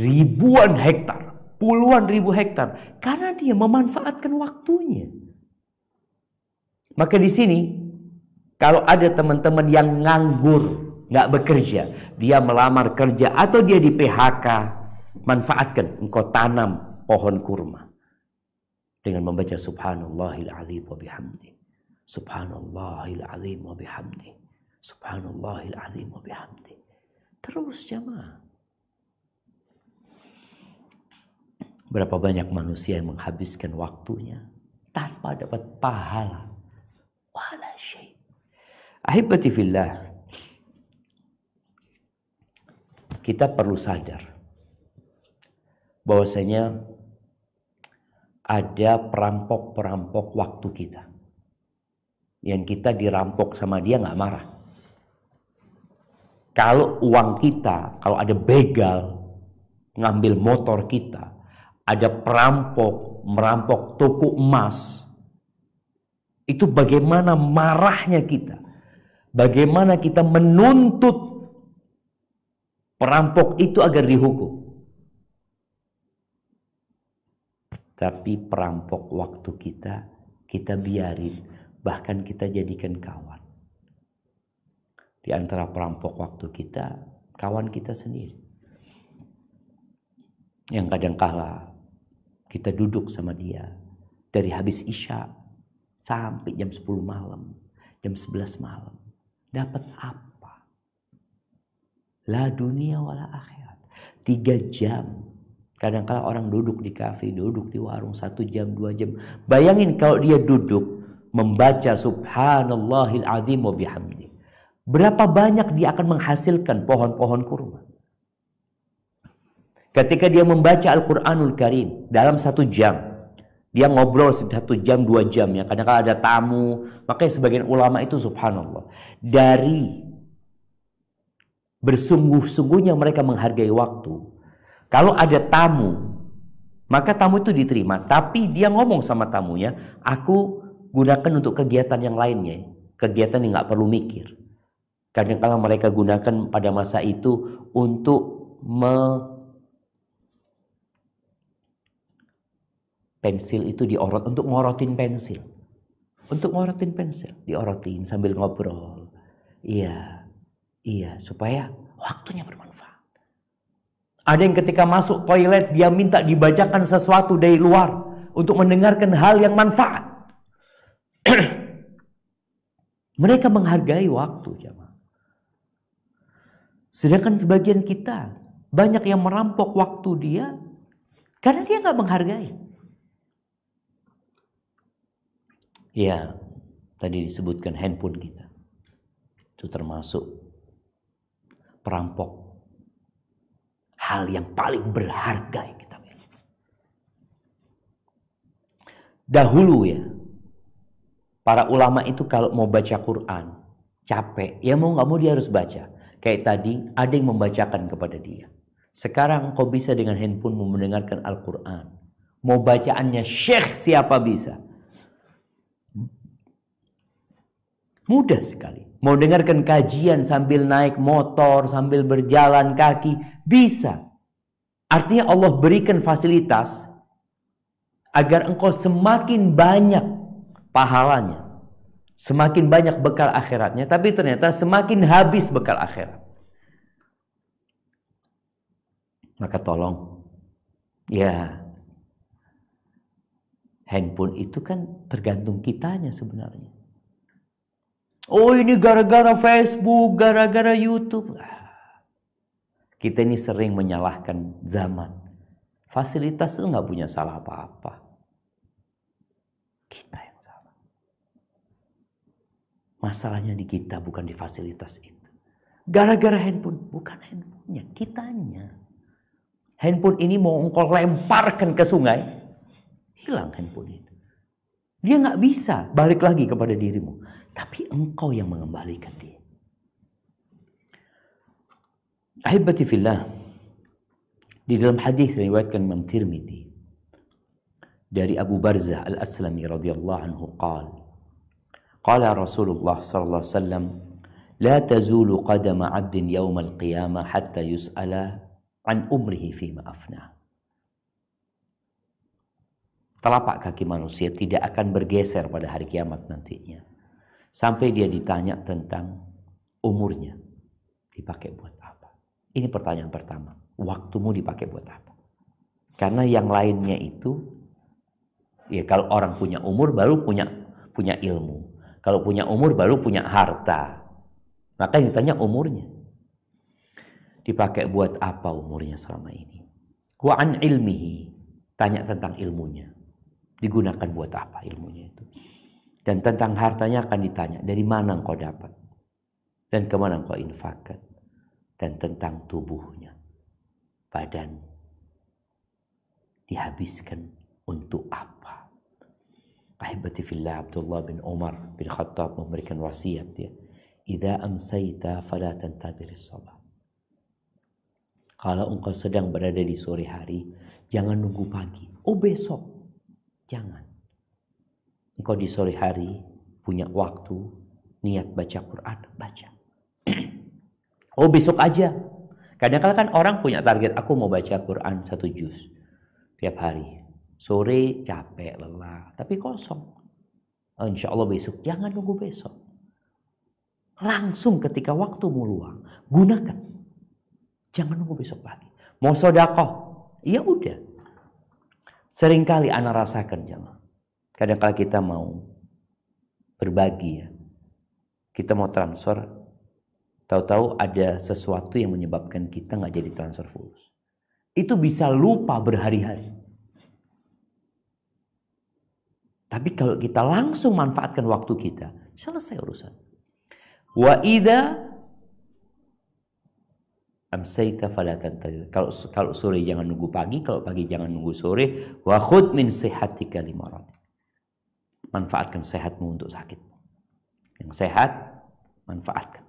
ribuan hektar, puluhan ribu hektar, karena dia memanfaatkan waktunya. Maka di sini, kalau ada teman-teman yang nganggur, nggak bekerja, dia melamar kerja atau dia di PHK, manfaatkan, engkau tanam pohon kurma dengan membaca subhanallahil azim wa bihamdi, subhanallahil azim wa bihamdi, subhanallahil azim wa bihamdi. Terus jemaah. Berapa banyak manusia yang menghabiskan waktunya tanpa dapat pahala. Wala syai'. Ahibati fillah, kita perlu sadar bahwasanya ada perampok-perampok waktu kita. Yang kita dirampok sama dia nggak marah. Kalau uang kita, kalau ada begal ngambil motor kita, ada perampok merampok toko emas, itu bagaimana marahnya kita. Bagaimana kita menuntut perampok itu agar dihukum. Tapi perampok waktu kita biarin, bahkan kita jadikan kawan. Di antara perampok waktu kita, kawan kita sendiri. Yang kadang kala kita duduk sama dia dari habis isya sampai jam 10 malam, jam 11 malam. Dapat apa? La dunia wala akhirat. 3 jam. Kadang-kala orang duduk di kafe, duduk di warung 1 jam, 2 jam. Bayangin kalau dia duduk membaca subhanallahil azim wa bihamdi. Berapa banyak dia akan menghasilkan pohon-pohon kurma. Ketika dia membaca Al-Quranul Karim dalam 1 jam. Dia ngobrol 1 jam, 2 jam ya. Kadang-kala ada tamu. Makanya sebagian ulama itu subhanallah. Dari bersungguh-sungguhnya mereka menghargai waktu. Kalau ada tamu, maka tamu itu diterima. Tapi dia ngomong sama tamunya, aku gunakan untuk kegiatan yang lainnya. Kegiatan yang nggak perlu mikir. Kadang-kala mereka gunakan pada masa itu untuk pensil itu diorot, untuk ngorotin pensil. Untuk ngorotin pensil, diorotin sambil ngobrol. Iya, supaya waktunya bermanfaat. Ada yang ketika masuk toilet, dia minta dibacakan sesuatu dari luar untuk mendengarkan hal yang manfaat. Mereka menghargai waktu, jemaah. Sedangkan sebagian kita, banyak yang merampok waktu dia, karena dia nggak menghargai. Ya, tadi disebutkan handphone kita. Itu termasuk perampok. Hal yang paling berharga yang kita miliki. Dahulu ya, para ulama itu kalau mau baca Quran, capek. Ya mau nggak mau dia harus baca. Kayak tadi, ada yang membacakan kepada dia. Sekarang kau bisa dengan handphone mendengarkan Al-Quran. Mau bacaannya syekh siapa bisa. Mudah sekali. Mau dengarkan kajian sambil naik motor, sambil berjalan kaki. Bisa. Artinya Allah berikan fasilitas agar engkau semakin banyak pahalanya. Semakin banyak bekal akhiratnya. Tapi ternyata semakin habis bekal akhirat. Maka tolong. Ya. Handphone itu kan tergantung kitanya sebenarnya. Oh ini gara-gara Facebook, gara-gara YouTube. Kita ini sering menyalahkan zaman. Fasilitas itu nggak punya salah apa-apa. Kita yang salah. Masalahnya di kita, bukan di fasilitas itu. Gara-gara handphone, bukan handphonenya, kitanya. Handphone ini mau engkau lemparkan ke sungai, hilang handphone itu. Dia nggak bisa balik lagi kepada dirimu. Tapi engkau yang mengembalikan dia. Ahibati fillah. Di dalam hadis riwayatkan Imam Tirmidzi dari Abu Barzah Al-Aslami radhiyallahu anhu qala Rasulullah sallallahu alaihi wasallam la tazulu qadama 'abdin yawm al-qiyamah hatta yus'ala an umrihi fima afna. Telapak kaki manusia tidak akan bergeser pada hari kiamat nantinya. Sampai dia ditanya tentang umurnya. Dipakai buat apa? Ini pertanyaan pertama. Waktumu dipakai buat apa? Karena yang lainnya itu, ya kalau orang punya umur baru punya ilmu. Kalau punya umur baru punya harta. Maka yang ditanya umurnya. Dipakai buat apa umurnya selama ini? Wa an ilmihi. Tanya tentang ilmunya. Digunakan buat apa ilmunya itu? Dan tentang hartanya akan ditanya, dari mana engkau dapat? Dan kemana engkau infakkan? Dan tentang tubuhnya, badan, dihabiskan untuk apa? Ahibati fillah, Abdullah bin Umar bin Khattab memberikan wasiat dia. Idza amsayta fala tantadhiris shalah. Kalau engkau sedang berada di sore hari, jangan nunggu pagi. Oh besok, jangan. Engkau di sore hari punya waktu, niat baca Quran, baca. Oh besok aja. Kadang-kadang kan orang punya target, aku mau baca Quran 1 juz tiap hari. Sore capek, lelah, tapi kosong. Oh, insya Allah besok, jangan nunggu besok. Langsung ketika waktumu luang, gunakan. Jangan nunggu besok pagi. Mau sedekah, ya udah. Seringkali anak rasakan jemaah. Kadang-kadang kita mau berbagi ya. Kita mau transfer Tahu-tahu ada sesuatu yang menyebabkan kita nggak jadi transfer fulus. Itu bisa lupa berhari-hari. Tapi kalau kita langsung manfaatkan waktu kita, selesai urusan. Wa idza amsayta fala tantazir. Kalau sore jangan nunggu pagi, kalau pagi jangan nunggu sore. Wa khudh min sihhatika limarad. Manfaatkan sehatmu untuk sakit. Yang sehat, manfaatkan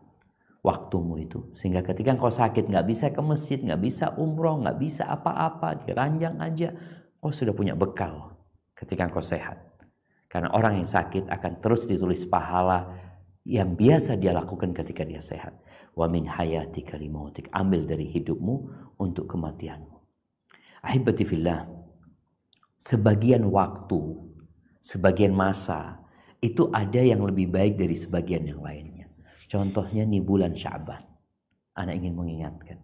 waktumu itu. Sehingga ketika engkau sakit, nggak bisa ke masjid, nggak bisa umroh, nggak bisa apa-apa, diranjang aja, kau sudah punya bekal ketika engkau sehat. Karena orang yang sakit akan terus ditulis pahala yang biasa dia lakukan ketika dia sehat. Wa min hayatika limautik. Ambil dari hidupmu untuk kematianmu. Ahibati fillah. Sebagian waktu, sebagian masa, itu ada yang lebih baik dari sebagian yang lainnya. Contohnya di bulan Sya'ban. Anak ingin mengingatkan.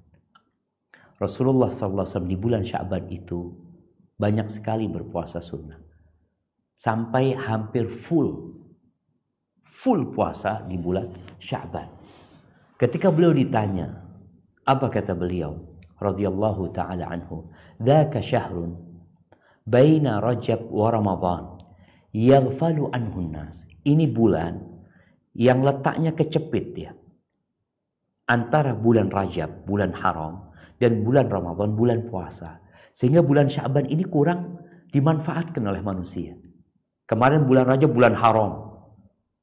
Rasulullah SAW di bulan Sya'ban itu banyak sekali berpuasa sunnah. Sampai hampir full puasa di bulan Sya'ban. Ketika beliau ditanya, apa kata beliau? Radhiyallahu ta'ala anhu. Dzaka syahrun baina Rajab wa Ramadan yaghfalu anhun nas. Ini bulan yang letaknya kecepit ya. Antara bulan Rajab, bulan haram, dan bulan Ramadan, bulan puasa. Sehingga bulan Sya'ban ini kurang dimanfaatkan oleh manusia. Kemarin bulan Rajab, bulan haram.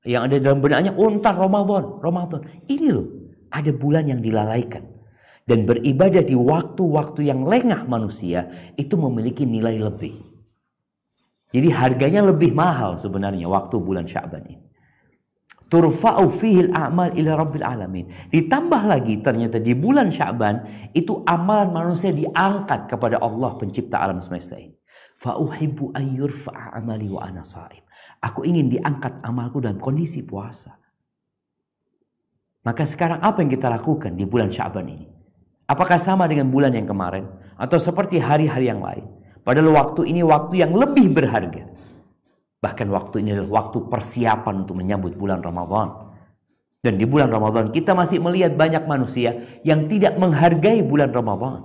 Yang ada dalam benaknya, entar Ramadan. Ini loh, ada bulan yang dilalaikan. Dan beribadah di waktu-waktu yang lengah manusia, itu memiliki nilai lebih. Jadi harganya lebih mahal sebenarnya waktu bulan Sya'ban ini. Turfa'u fihil a'mal ila rabbil alamin. Ditambah lagi ternyata di bulan Sya'ban, itu amalan manusia diangkat kepada Allah pencipta alam semesta ini. Fa'uhibbu ayyurfa'a amali wa ana sha'im. Aku ingin diangkat amalku dalam kondisi puasa. Maka sekarang apa yang kita lakukan di bulan Sya'ban ini? Apakah sama dengan bulan yang kemarin? Atau seperti hari-hari yang lain? Padahal waktu ini waktu yang lebih berharga. Bahkan waktu ini adalah waktu persiapan untuk menyambut bulan Ramadan. Dan di bulan Ramadan kita masih melihat banyak manusia yang tidak menghargai bulan Ramadan.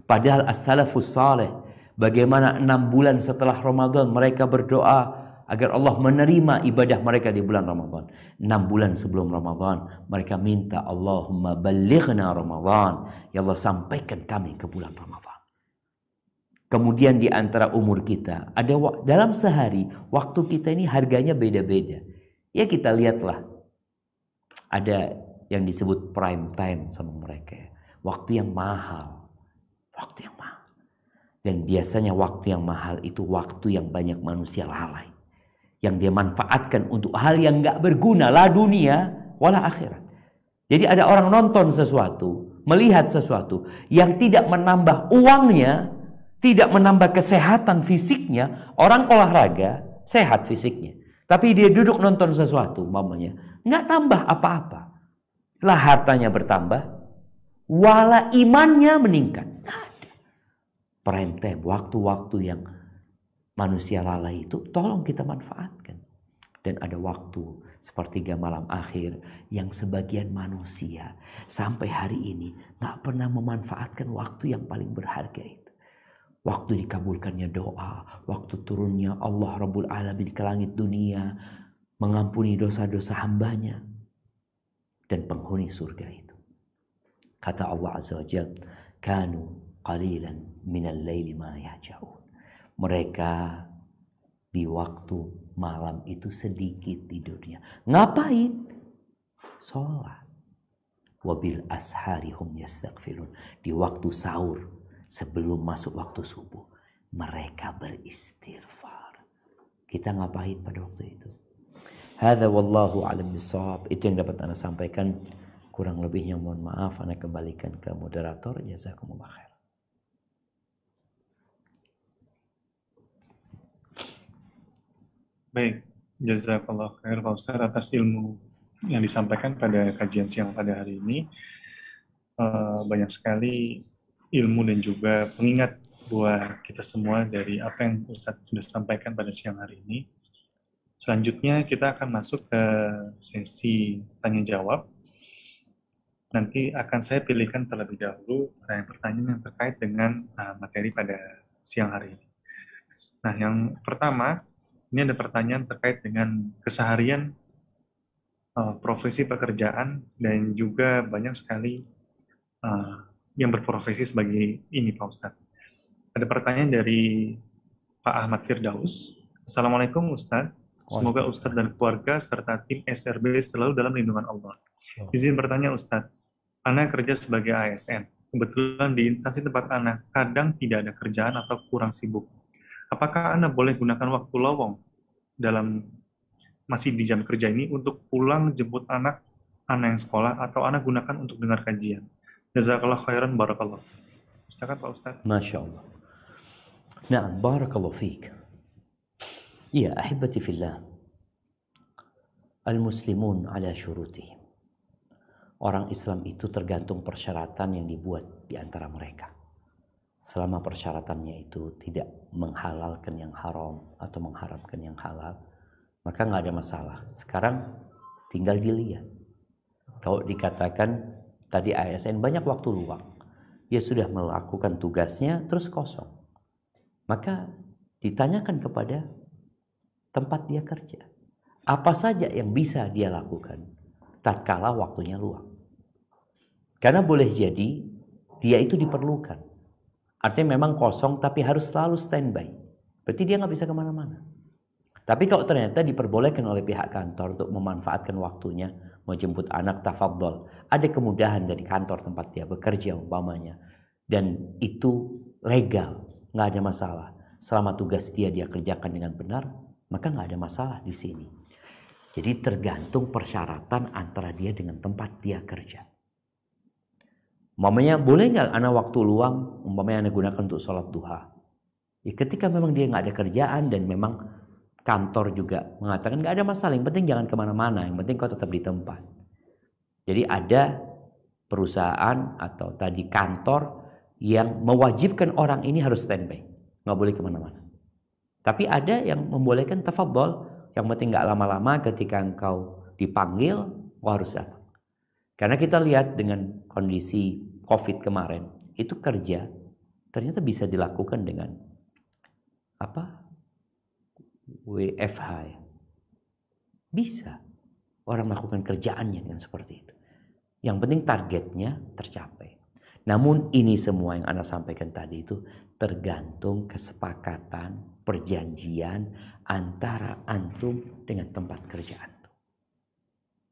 Padahal as-salafus salih, bagaimana 6 bulan setelah Ramadan mereka berdoa agar Allah menerima ibadah mereka di bulan Ramadan. 6 bulan sebelum Ramadan mereka minta, Allahumma ballighna Ramadan. Ya Allah, sampaikan kami ke bulan Ramadan. Kemudian di antara umur kita, ada dalam sehari waktu kita ini harganya beda-beda. Ya kita lihatlah, ada yang disebut prime time sama mereka. Waktu yang mahal. Waktu yang mahal. Dan biasanya waktu yang mahal itu waktu yang banyak manusia lalai. Yang dia manfaatkan untuk hal yang gak berguna. La dunia, wala akhirat. Jadi ada orang nonton sesuatu, melihat sesuatu yang tidak menambah uangnya, tidak menambah kesehatan fisiknya. Orang olahraga, sehat fisiknya. Tapi dia duduk nonton sesuatu, mamanya, nggak tambah apa-apa. Lah hartanya bertambah, wala imannya meningkat. Prime time, waktu-waktu yang manusia lalai itu, tolong kita manfaatkan. Dan ada waktu sepertiga malam akhir yang sebagian manusia sampai hari ini nggak pernah memanfaatkan waktu yang paling berharga itu. Waktu dikabulkannya doa, waktu turunnya Allah Rabbul Alamin ke langit dunia, mengampuni dosa-dosa hambanya, dan penghuni surga itu. Kata Allah Azza wa Jalla, kanu qalilan minal laili ma yahja'un. Mereka di waktu malam itu sedikit tidurnya. Ngapain? Sholat. Wabil ashari hum yastaghfirun. Di waktu sahur, sebelum masuk waktu subuh, mereka beristighfar. Kita ngapain pada waktu itu? Hadza wallahu a'lam bissawab. Itu yang dapat Anda sampaikan. Kurang lebihnya mohon maaf. Anda kembalikan ke moderator. Jazakumullah khair. Baik, jazakallah khair Pak Ustaz atas ilmu yang disampaikan pada kajian siang pada hari ini. Banyak sekali ilmu dan juga pengingat buat kita semua dari apa yang Ustaz sudah sampaikan pada siang hari ini. Selanjutnya kita akan masuk ke sesi tanya jawab. Nanti akan saya pilihkan terlebih dahulu pertanyaan-pertanyaan yang terkait dengan materi pada siang hari ini. Nah, yang pertama, ini ada pertanyaan terkait dengan keseharian profesi pekerjaan dan juga banyak sekali yang berprofesi sebagai ini, Pak Ustadz. Ada pertanyaan dari Pak Ahmad Firdaus. Assalamualaikum Ustadz. Semoga Ustadz dan keluarga serta tim SRB selalu dalam lindungan Allah. Izin bertanya Ustadz, Ana kerja sebagai ASN. Kebetulan di instansi tempat Ana kadang tidak ada kerjaan atau kurang sibuk. Apakah Ana boleh gunakan waktu lowong dalam masih di jam kerja ini untuk pulang jemput anak Ana yang sekolah atau Ana gunakan untuk dengar kajian? Jazakallah khairan barakallah. Silakan Pak Ustadz. Masya Allah. Nah, barakallahu fiik. Ya, ahibati fillah. Al-muslimun ala syurutihim. Orang Islam itu tergantung persyaratan yang dibuat di antara mereka. Selama persyaratannya itu tidak menghalalkan yang haram atau mengharamkan yang halal, maka nggak ada masalah. Sekarang tinggal dilihat. Kalau dikatakan tadi ASN banyak waktu luang, dia sudah melakukan tugasnya terus kosong, maka ditanyakan kepada tempat dia kerja, apa saja yang bisa dia lakukan tatkala waktunya luang. Karena boleh jadi dia itu diperlukan. Artinya memang kosong tapi harus selalu standby. Berarti dia nggak bisa kemana-mana. Tapi kalau ternyata diperbolehkan oleh pihak kantor untuk memanfaatkan waktunya, mau jemput anak, tafadhol. Ada kemudahan dari kantor tempat dia bekerja umpamanya. Dan itu legal, nggak ada masalah. Selama tugas dia kerjakan dengan benar, maka nggak ada masalah di sini. Jadi tergantung persyaratan antara dia dengan tempat dia kerja. Umpamanya boleh nggak anak waktu luang, umpamanya anak gunakan untuk sholat duha. Ya, ketika memang dia nggak ada kerjaan dan memang kantor juga mengatakan nggak ada masalah, yang penting jangan kemana-mana, yang penting kau tetap di tempat. Jadi ada perusahaan atau tadi kantor yang mewajibkan orang ini harus standby, nggak boleh kemana-mana. Tapi ada yang membolehkan tafadhol, yang penting nggak lama-lama, ketika engkau dipanggil, kau harus datang. Karena kita lihat dengan kondisi COVID kemarin, itu kerja ternyata bisa dilakukan dengan WFH. Bisa orang melakukan kerjaannya dengan seperti itu. Yang penting targetnya tercapai. Namun ini semua yang Anda sampaikan tadi itu tergantung kesepakatan, perjanjian antara antum dengan tempat kerja antum.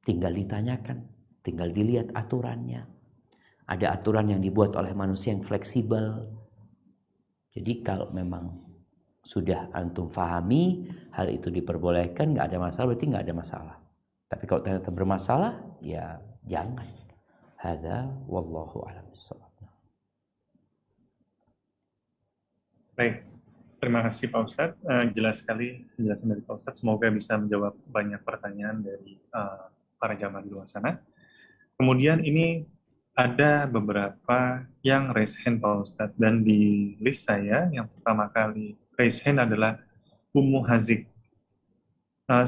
Tinggal ditanyakan, tinggal dilihat aturannya. Ada aturan yang dibuat oleh manusia yang fleksibel. Jadi kalau memang sudah antum fahami, hal itu diperbolehkan, nggak ada masalah, berarti nggak ada masalah. Tapi kalau ternyata bermasalah, ya jangan. Hadza wallahu a'lam bishawab. Baik, terima kasih Pak Ustadz. Jelas sekali penjelasan dari Pak Ustadz. Semoga bisa menjawab banyak pertanyaan dari para jamaah di luar sana. Kemudian ini ada beberapa yang raise hand Pak Ustadz. Dan di list saya yang pertama kali raise hand adalah Ummu Hazik.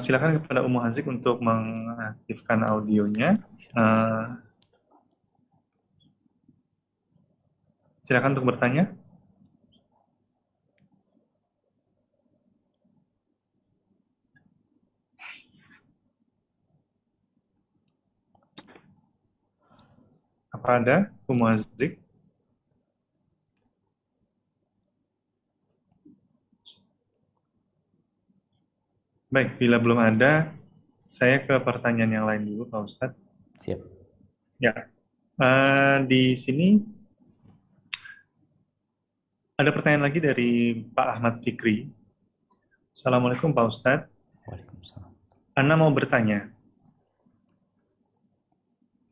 Silakan kepada Ummu Hazik untuk mengaktifkan audionya. Silakan untuk bertanya. Apa ada, Ummu Hazik? Baik, bila belum ada, saya ke pertanyaan yang lain dulu, Pak Ustadz. Siap. Ya, di sini ada pertanyaan lagi dari Pak Ahmad Fikri. Assalamualaikum Pak Ustadz. Waalaikumsalam. Ana mau bertanya.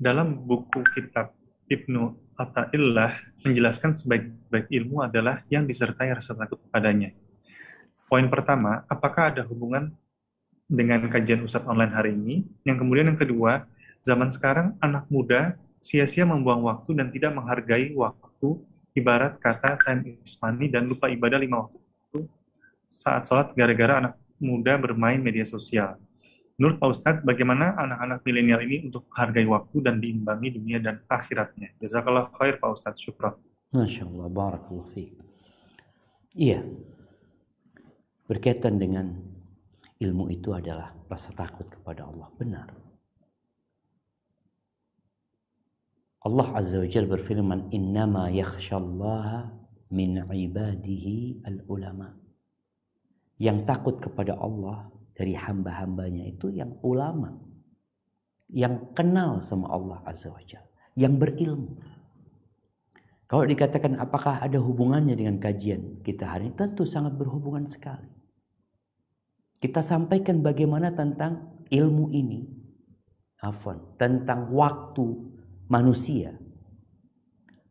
Dalam buku kitab Ibnu Athaillah menjelaskan sebaik-baik ilmu adalah yang disertai rasa takut padanya. Poin pertama, apakah ada hubungan dengan kajian Ustadz online hari ini? Yang kemudian yang kedua, zaman sekarang anak muda sia-sia membuang waktu dan tidak menghargai waktu, ibarat kata time is money dan lupa ibadah 5 waktu saat sholat gara-gara anak muda bermain media sosial. Menurut Pak Ustadz, bagaimana anak-anak milenial ini untuk menghargai waktu dan diimbangi dunia dan akhiratnya? Jazakallah khair Pak Ustadz, syukran. Masya Allah, barakallahu fiik. Iya, berkaitan dengan ilmu itu adalah rasa takut kepada Allah. Benar. Allah Azza wa Jalla berfirman, "Innama yakhshallaha min ibadihi al-ulama." Yang takut kepada Allah dari hamba-hambanya itu yang ulama. Yang kenal sama Allah Azza wa Jalla. Yang berilmu. Kalau dikatakan apakah ada hubungannya dengan kajian kita hari ini, tentu sangat berhubungan sekali. Kita sampaikan bagaimana tentang ilmu ini, tentang waktu manusia,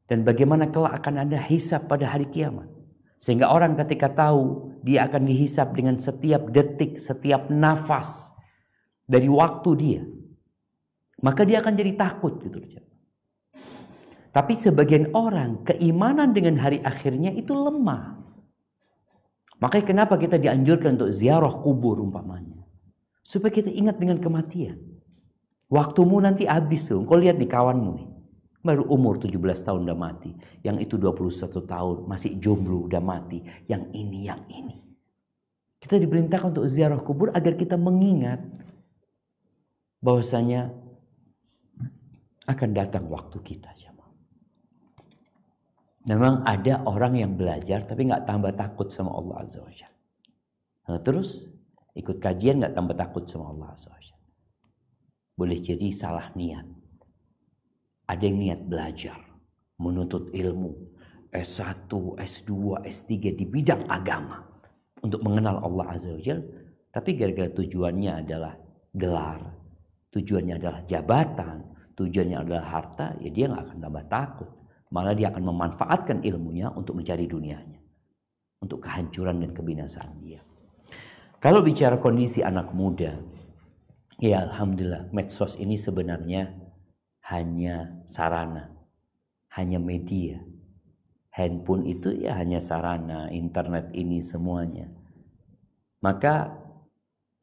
dan bagaimana kelak akan ada hisab pada hari kiamat. Sehingga orang ketika tahu dia akan dihisab dengan setiap detik, setiap nafas dari waktu dia, maka dia akan jadi takut gitu. Tapi sebagian orang keimanan dengan hari akhirnya itu lemah. Makanya kenapa kita dianjurkan untuk ziarah kubur umpamanya. Supaya kita ingat dengan kematian. Waktumu nanti habis tuh. Kau lihat di kawanmu nih. Baru umur 17 tahun udah mati. Yang itu 21 tahun masih jomblo udah mati. Yang ini, yang ini. Kita diperintahkan untuk ziarah kubur agar kita mengingat bahwasanya akan datang waktu kita. Memang ada orang yang belajar tapi nggak tambah takut sama Allah Azza wa Jalla. Nah, terus ikut kajian nggak tambah takut sama Allah Azza wa Jalla. Boleh jadi salah niat. Ada yang niat belajar, menuntut ilmu, S1, S2, S3 di bidang agama untuk mengenal Allah Azza wa Jalla, tapi gara-gara tujuannya adalah gelar, tujuannya adalah jabatan, tujuannya adalah harta, ya dia nggak akan tambah takut. Malah dia akan memanfaatkan ilmunya untuk mencari dunianya. Untuk kehancuran dan kebinasaan dia. Kalau bicara kondisi anak muda. Ya Alhamdulillah. Medsos ini sebenarnya hanya sarana. Hanya media. Handphone itu ya hanya sarana. Internet ini semuanya. Maka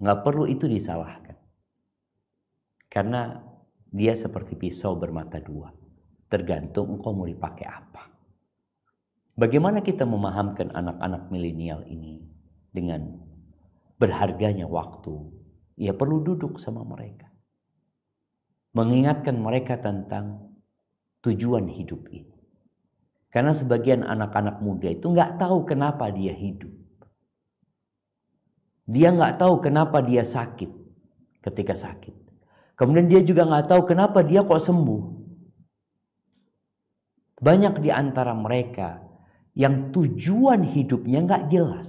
nggak perlu itu disalahkan. Karena dia seperti pisau bermata dua. Tergantung engkau mau dipakai apa. Bagaimana kita memahamkan anak-anak milenial ini dengan berharganya waktu? Ya perlu duduk sama mereka. Mengingatkan mereka tentang tujuan hidup ini. Karena sebagian anak-anak muda itu nggak tahu kenapa dia hidup. Dia nggak tahu kenapa dia sakit ketika sakit. Kemudian dia juga nggak tahu kenapa dia kok sembuh. Banyak di antara mereka yang tujuan hidupnya nggak jelas.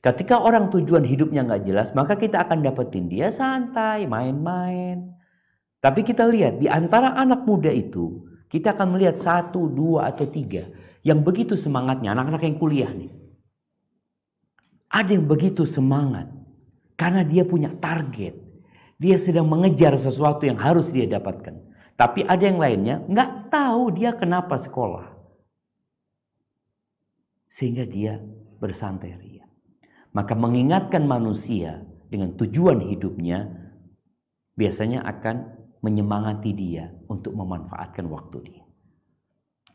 Ketika orang tujuan hidupnya nggak jelas, maka kita akan dapetin dia santai, main-main. Tapi kita lihat di antara anak muda itu, kita akan melihat 1, 2, atau 3 yang begitu semangatnya, anak-anak yang kuliah nih. Ada yang begitu semangat karena dia punya target. Dia sedang mengejar sesuatu yang harus dia dapatkan. Tapi ada yang lainnya nggak tahu dia kenapa sekolah. Sehingga dia bersantai ria. Maka mengingatkan manusia dengan tujuan hidupnya biasanya akan menyemangati dia untuk memanfaatkan waktu dia.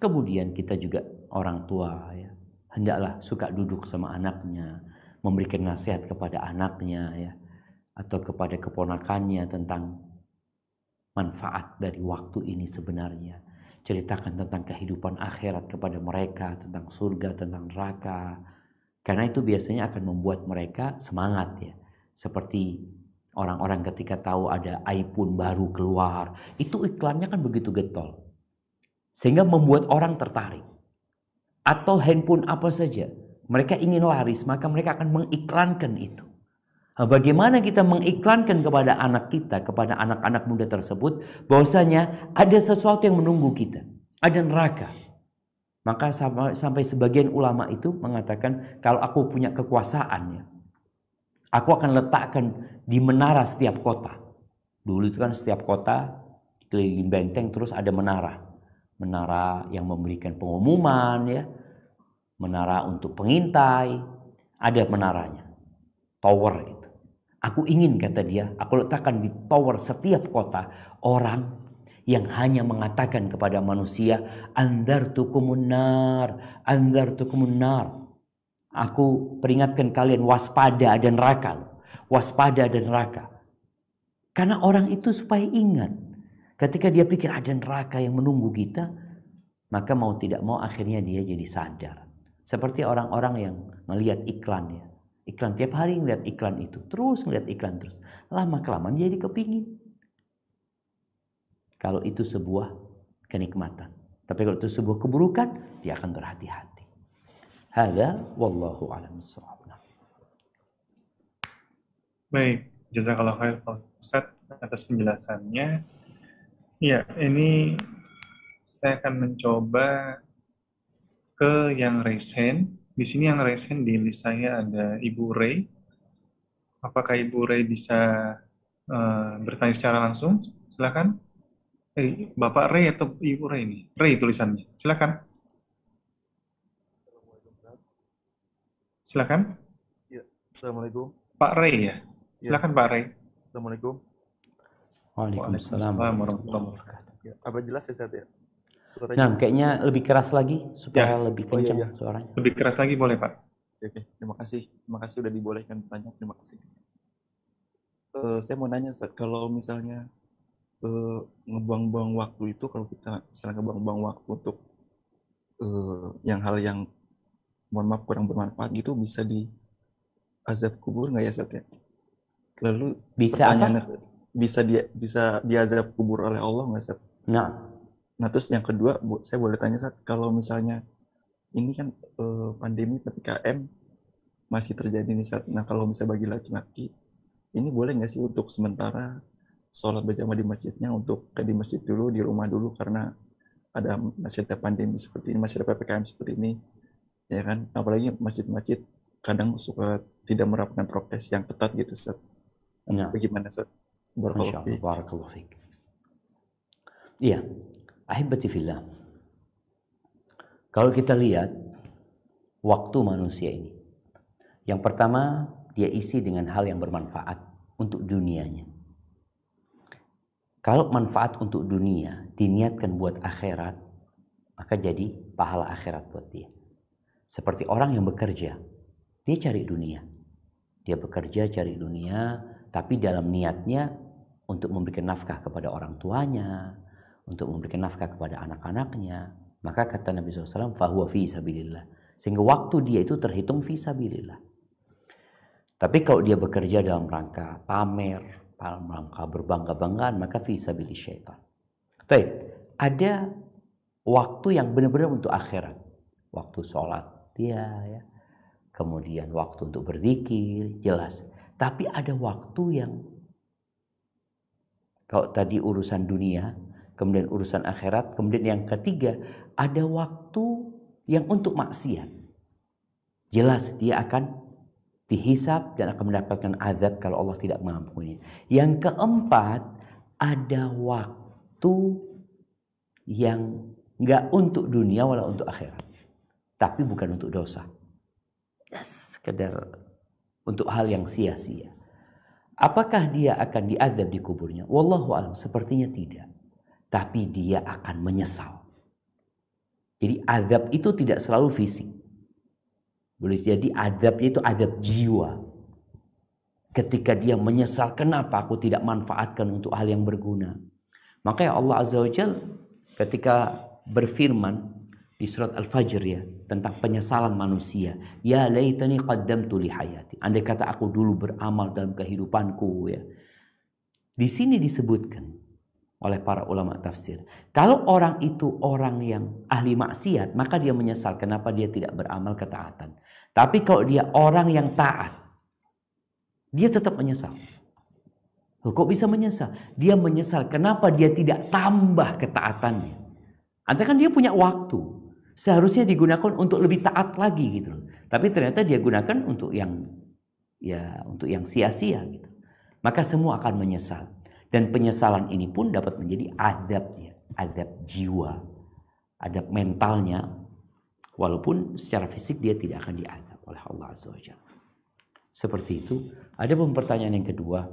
Kemudian kita juga orang tua ya, hendaklah suka duduk sama anaknya, memberikan nasihat kepada anaknya ya, atau kepada keponakannya tentang manfaat dari waktu ini sebenarnya. Ceritakan tentang kehidupan akhirat kepada mereka, tentang surga, tentang neraka. Karena itu biasanya akan membuat mereka semangat ya. Seperti orang-orang ketika tahu ada iPhone baru keluar, itu iklannya kan begitu getol. Sehingga membuat orang tertarik. Atau handphone apa saja, mereka ingin laris, maka mereka akan mengiklankan itu. Nah, bagaimana kita mengiklankan kepada anak kita, kepada anak-anak muda tersebut, bahwasanya ada sesuatu yang menunggu kita. Ada neraka. Maka sampai sebagian ulama itu mengatakan, kalau aku punya kekuasaan, ya, aku akan letakkan di menara setiap kota. Dulu itu kan setiap kota, keliling benteng terus ada menara. Menara yang memberikan pengumuman, ya, menara untuk pengintai, ada menaranya. Tower gitu. Aku ingin, kata dia, aku letakkan di tower setiap kota orang yang hanya mengatakan kepada manusia, andzartukumun nar, andzartukumun nar. Aku peringatkan kalian waspada dan neraka. Waspada dan neraka. Karena orang itu supaya ingat. Ketika dia pikir ada neraka yang menunggu kita, maka mau tidak mau akhirnya dia jadi sadar. Seperti orang-orang yang melihat iklan ya. Iklan tiap hari ngeliat iklan itu. Terus ngeliat iklan terus. Lama-kelamaan jadi kepingin. Kalau itu sebuah kenikmatan. Tapi kalau itu sebuah keburukan, dia akan berhati-hati. Hadza wallahu a'lam bishawab. Baik, jazakallah khair Pak Ustadz atas penjelasannya. Ya, ini saya akan mencoba ke yang resen. Di sini yang resen di list saya ada Ibu Ray. Apakah Ibu Ray bisa bertanya secara langsung? Silakan. Bapak Ray atau Ibu Ray ini? Ray tulisannya. Silakan. Silakan. Ya, Assalamualaikum. Pak Ray ya. Silakan Pak Ray. Assalamualaikum. Waalaikumsalam warahmatullahi wabarakatuh. Ya, apa jelas ya Ustaz ya? Nah, kayaknya lebih keras lagi supaya Ya. lebih kencang iya. suaranya. Lebih keras lagi boleh Pak? Oke, terima kasih. Terima kasih udah dibolehkan tanya. Terima kasih. Saya mau nanya Ustaz, kalau misalnya ngebuang-buang waktu itu, kalau kita misalnya ngebuang-buang waktu untuk yang hal yang mohon maaf kurang bermanfaat gitu, bisa di azab kubur nggak ya Ustaz ya? Lalu Bisa pertanyaannya, apa? bisa diazab kubur oleh Allah nggak Ustaz? Nah, terus yang kedua, saya boleh tanya Ustaz, kalau misalnya ini kan pandemi PPKM masih terjadi nih Ustaz. Nah, kalau misalnya bagi laki-laki, ini boleh nggak sih untuk sementara sholat berjamaah di masjidnya, untuk di masjid dulu, di rumah dulu, karena masih ada pandemi seperti ini, masih ada PPKM seperti ini, ya kan? Apalagi masjid-masjid kadang suka tidak menerapkan prokes yang ketat gitu Ustaz. Nah, bagaimana Ustaz? Barakallahu fiik. Iya, ahibati fillah. Kalau kita lihat waktu manusia ini, yang pertama dia isi dengan hal yang bermanfaat untuk dunianya. Kalau manfaat untuk dunia diniatkan buat akhirat, maka jadi pahala akhirat buat dia. Seperti orang yang bekerja, dia cari dunia. Dia bekerja cari dunia, tapi dalam niatnya untuk memberikan nafkah kepada orang tuanya, untuk memberikan nafkah kepada anak-anaknya. Maka kata Nabi SAW, fahuwa fi sabilillah. Sehingga waktu dia itu terhitung fi sabilillah. Tapi kalau dia bekerja dalam rangka pamer, dalam rangka berbangga-banggaan, maka fi sabilillah syaitan. Baik, ada waktu yang benar-benar untuk akhirat. Waktu sholat dia, ya. Kemudian waktu untuk berzikir, jelas. Tapi ada waktu yang, kalau tadi urusan dunia, kemudian urusan akhirat, kemudian yang ketiga, ada waktu yang untuk maksiat. Jelas dia akan dihisab dan akan mendapatkan azab kalau Allah tidak mengampuni. Yang keempat, ada waktu yang enggak untuk dunia wala untuk akhirat. Tapi bukan untuk dosa. Sekedar untuk hal yang sia-sia. Apakah dia akan diazab di kuburnya? Wallahu a'lam, sepertinya tidak. Tapi dia akan menyesal. Jadi azab itu tidak selalu fisik. Boleh jadi azabnya itu azab jiwa. Ketika dia menyesal, kenapa aku tidak manfaatkan untuk hal yang berguna? Makanya Allah Azza wa Jalla ketika berfirman di surat Al-Fajr ya, tentang penyesalan manusia. Ya laitani qaddamtu li hayati. Andai kata aku dulu beramal dalam kehidupanku ya. Di sini disebutkan oleh para ulama tafsir. Kalau orang itu orang yang ahli maksiat, maka dia menyesal kenapa dia tidak beramal ketaatan. Tapi kalau dia orang yang taat, dia tetap menyesal. Kok bisa menyesal? Dia menyesal kenapa dia tidak tambah ketaatannya. Artinya kan dia punya waktu. Seharusnya digunakan untuk lebih taat lagi gitu. Tapi ternyata dia gunakan untuk yang sia-sia gitu. Maka semua akan menyesal. Dan penyesalan ini pun dapat menjadi azabnya, azab jiwa, azab mentalnya. Walaupun secara fisik dia tidak akan diazab oleh Allah Azza wa Jalla. Seperti itu. Ada pun pertanyaan yang kedua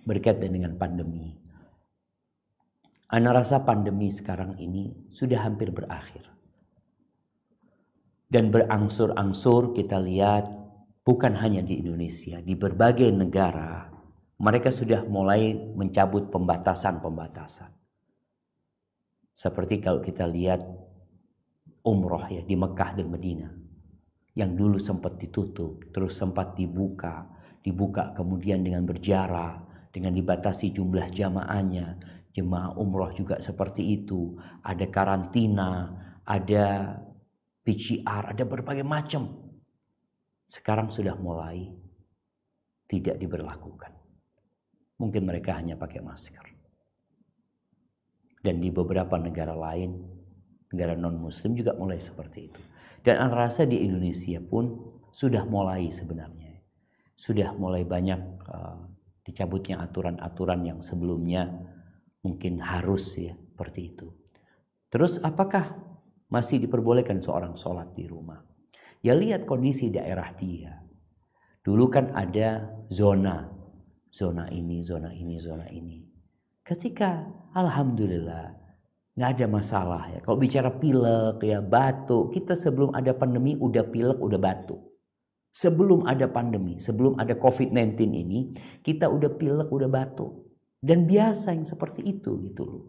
berkaitan dengan pandemi. Ana rasa pandemi sekarang ini sudah hampir berakhir. Dan berangsur-angsur kita lihat bukan hanya di Indonesia, di berbagai negara mereka sudah mulai mencabut pembatasan-pembatasan. Seperti kalau kita lihat umroh ya di Mekah dan Madinah. Yang dulu sempat ditutup, terus sempat dibuka kemudian dengan berjarak, dengan dibatasi jumlah jamaahnya. Jemaah umroh juga seperti itu. Ada karantina, ada PCR, ada berbagai macam. Sekarang sudah mulai tidak diberlakukan. Mungkin mereka hanya pakai masker. Dan di beberapa negara lain, negara non-muslim juga mulai seperti itu. Dan saya rasa di Indonesia pun sudah mulai sebenarnya. Sudah mulai banyak dicabutnya aturan-aturan yang sebelumnya mungkin harus ya seperti itu. Terus apakah masih diperbolehkan seorang sholat di rumah? Ya lihat kondisi daerah dia. Dulu kan ada zona ini, zona ini, zona ini. Ketika alhamdulillah nggak ada masalah ya. Kalau bicara pilek ya, batuk, kita sebelum ada pandemi udah pilek, udah batuk. Sebelum ada pandemi, sebelum ada COVID-19 ini, kita udah pilek, udah batuk. Dan biasa yang seperti itu gitu loh.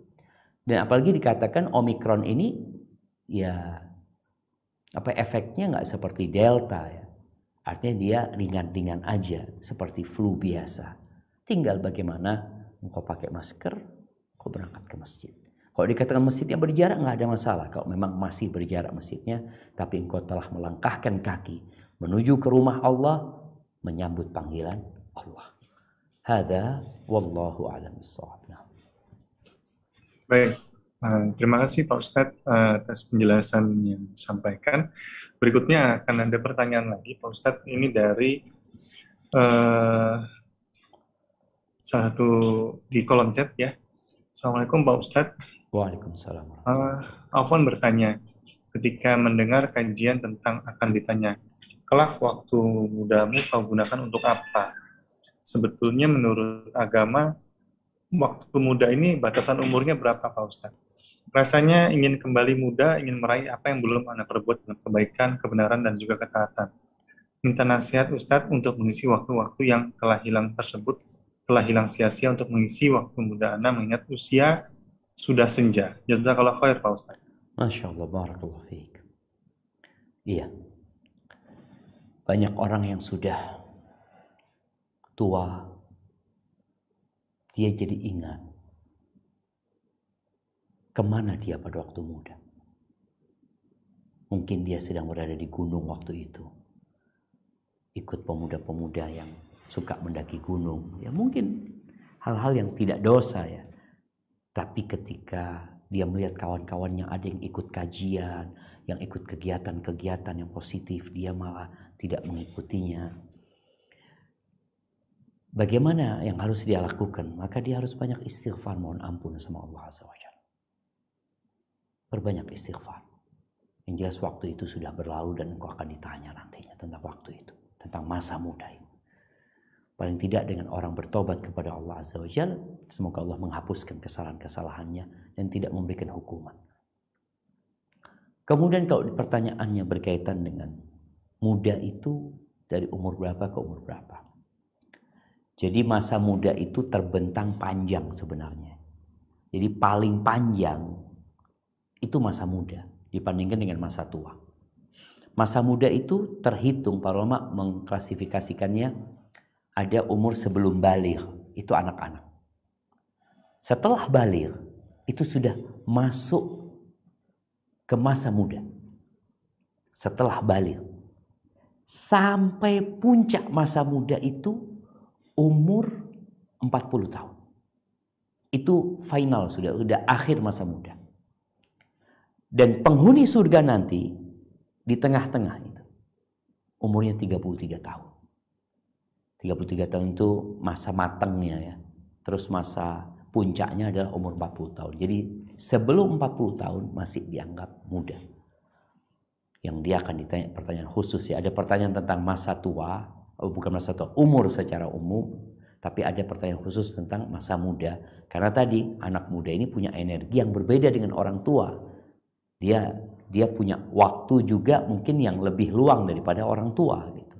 Dan apalagi dikatakan Omikron ini ya efeknya nggak seperti Delta ya. Artinya dia ringan-ringan aja seperti flu biasa. Tinggal bagaimana engkau pakai masker, engkau berangkat ke masjid. Kalau dikatakan masjidnya berjarak nggak ada masalah. Kalau memang masih berjarak masjidnya, tapi engkau telah melangkahkan kaki menuju ke rumah Allah, menyambut panggilan Allah. Hada wallahu a'lam bishawab. Baik, terima kasih Pak Ustadz atas penjelasan yang disampaikan. Berikutnya akan ada pertanyaan lagi Pak Ustadz. Ini dari satu di kolom chat ya. Assalamualaikum Pak Ustadz. Waalaikumsalam. Afwan bertanya, ketika mendengar kajian tentang akan ditanya, kelak waktu mudamu kau gunakan untuk apa? Sebetulnya menurut agama, waktu muda ini batasan umurnya berapa Pak Ustadz? Rasanya ingin kembali muda, ingin meraih apa yang belum Anda perbuat dengan kebaikan, kebenaran, dan juga ketaatan. Minta nasihat Ustadz untuk mengisi waktu-waktu yang telah hilang tersebut, telah hilang sia-sia untuk mengisi waktu muda Anda mengingat usia sudah senja. Jazakallah khair Pak Ustadz. Masya Allah, barakallahu fiik. Iya. Banyak orang yang sudah tua, dia jadi ingat kemana dia pada waktu muda. Mungkin dia sedang berada di gunung waktu itu. Ikut pemuda-pemuda yang suka mendaki gunung. Ya mungkin hal-hal yang tidak dosa ya. Tapi ketika dia melihat kawan-kawan yang ada yang ikut kajian, yang ikut kegiatan-kegiatan yang positif, dia malah tidak mengikutinya. Bagaimana yang harus dia lakukan? Maka dia harus banyak istighfar, mohon ampun sama Allah Azza wa Jalla. Berbanyak istighfar. Yang jelas waktu itu sudah berlalu dan engkau akan ditanya nantinya tentang waktu itu. Tentang masa muda itu. Paling tidak dengan orang bertobat kepada Allah Azza wa Jalla, semoga Allah menghapuskan kesalahan-kesalahannya dan tidak memberikan hukuman. Kemudian kalau pertanyaannya berkaitan dengan muda itu dari umur berapa ke umur berapa. Jadi masa muda itu terbentang panjang sebenarnya. Jadi paling panjang itu masa muda dibandingkan dengan masa tua. Masa muda itu terhitung, para ulama mengklasifikasikannya ada umur sebelum baligh, itu anak-anak. Setelah baligh, itu sudah masuk ke masa muda. Setelah baligh. Sampai puncak masa muda itu umur 40 tahun. Itu final sudah akhir masa muda. Dan penghuni surga nanti di tengah-tengah itu. Umurnya 33 tahun. 33 tahun itu masa matangnya ya. Terus masa puncaknya adalah umur 40 tahun. Jadi sebelum 40 tahun masih dianggap muda. Yang dia akan ditanya pertanyaan khusus ya. Ada pertanyaan tentang masa tua. bukan masa tua, umur secara umum, tapi ada pertanyaan khusus tentang masa muda. Karena tadi anak muda ini punya energi yang berbeda dengan orang tua. Dia punya waktu juga mungkin yang lebih luang daripada orang tua gitu.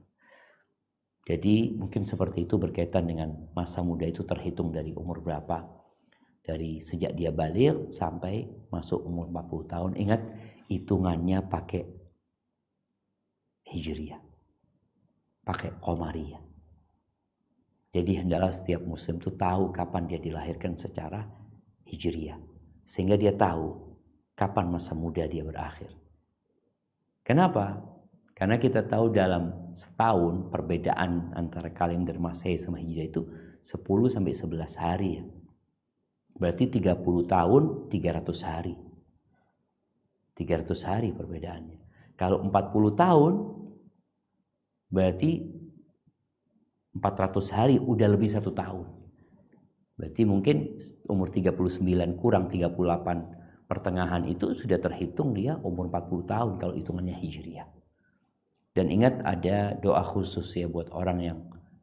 Jadi mungkin seperti itu berkaitan dengan masa muda itu terhitung dari umur berapa. Dari sejak dia balik sampai masuk umur 40 tahun. Ingat, hitungannya pakai Hijriyah. Pakai Qamariyah. Jadi hendaklah setiap muslim itu tahu kapan dia dilahirkan secara Hijriyah. Sehingga dia tahu kapan masa muda dia berakhir. Kenapa? Karena kita tahu dalam setahun perbedaan antara kalender Masehi sama Hijriah itu 10 sampai 11 hari ya. Berarti 30 tahun 300 hari. 300 hari perbedaannya. Kalau 40 tahun berarti 400 hari udah lebih 1 tahun. Berarti mungkin umur 39 kurang 38 pertengahan itu sudah terhitung dia umur 40 tahun kalau hitungannya Hijriyah. Dan ingat ada doa khusus ya buat orang yang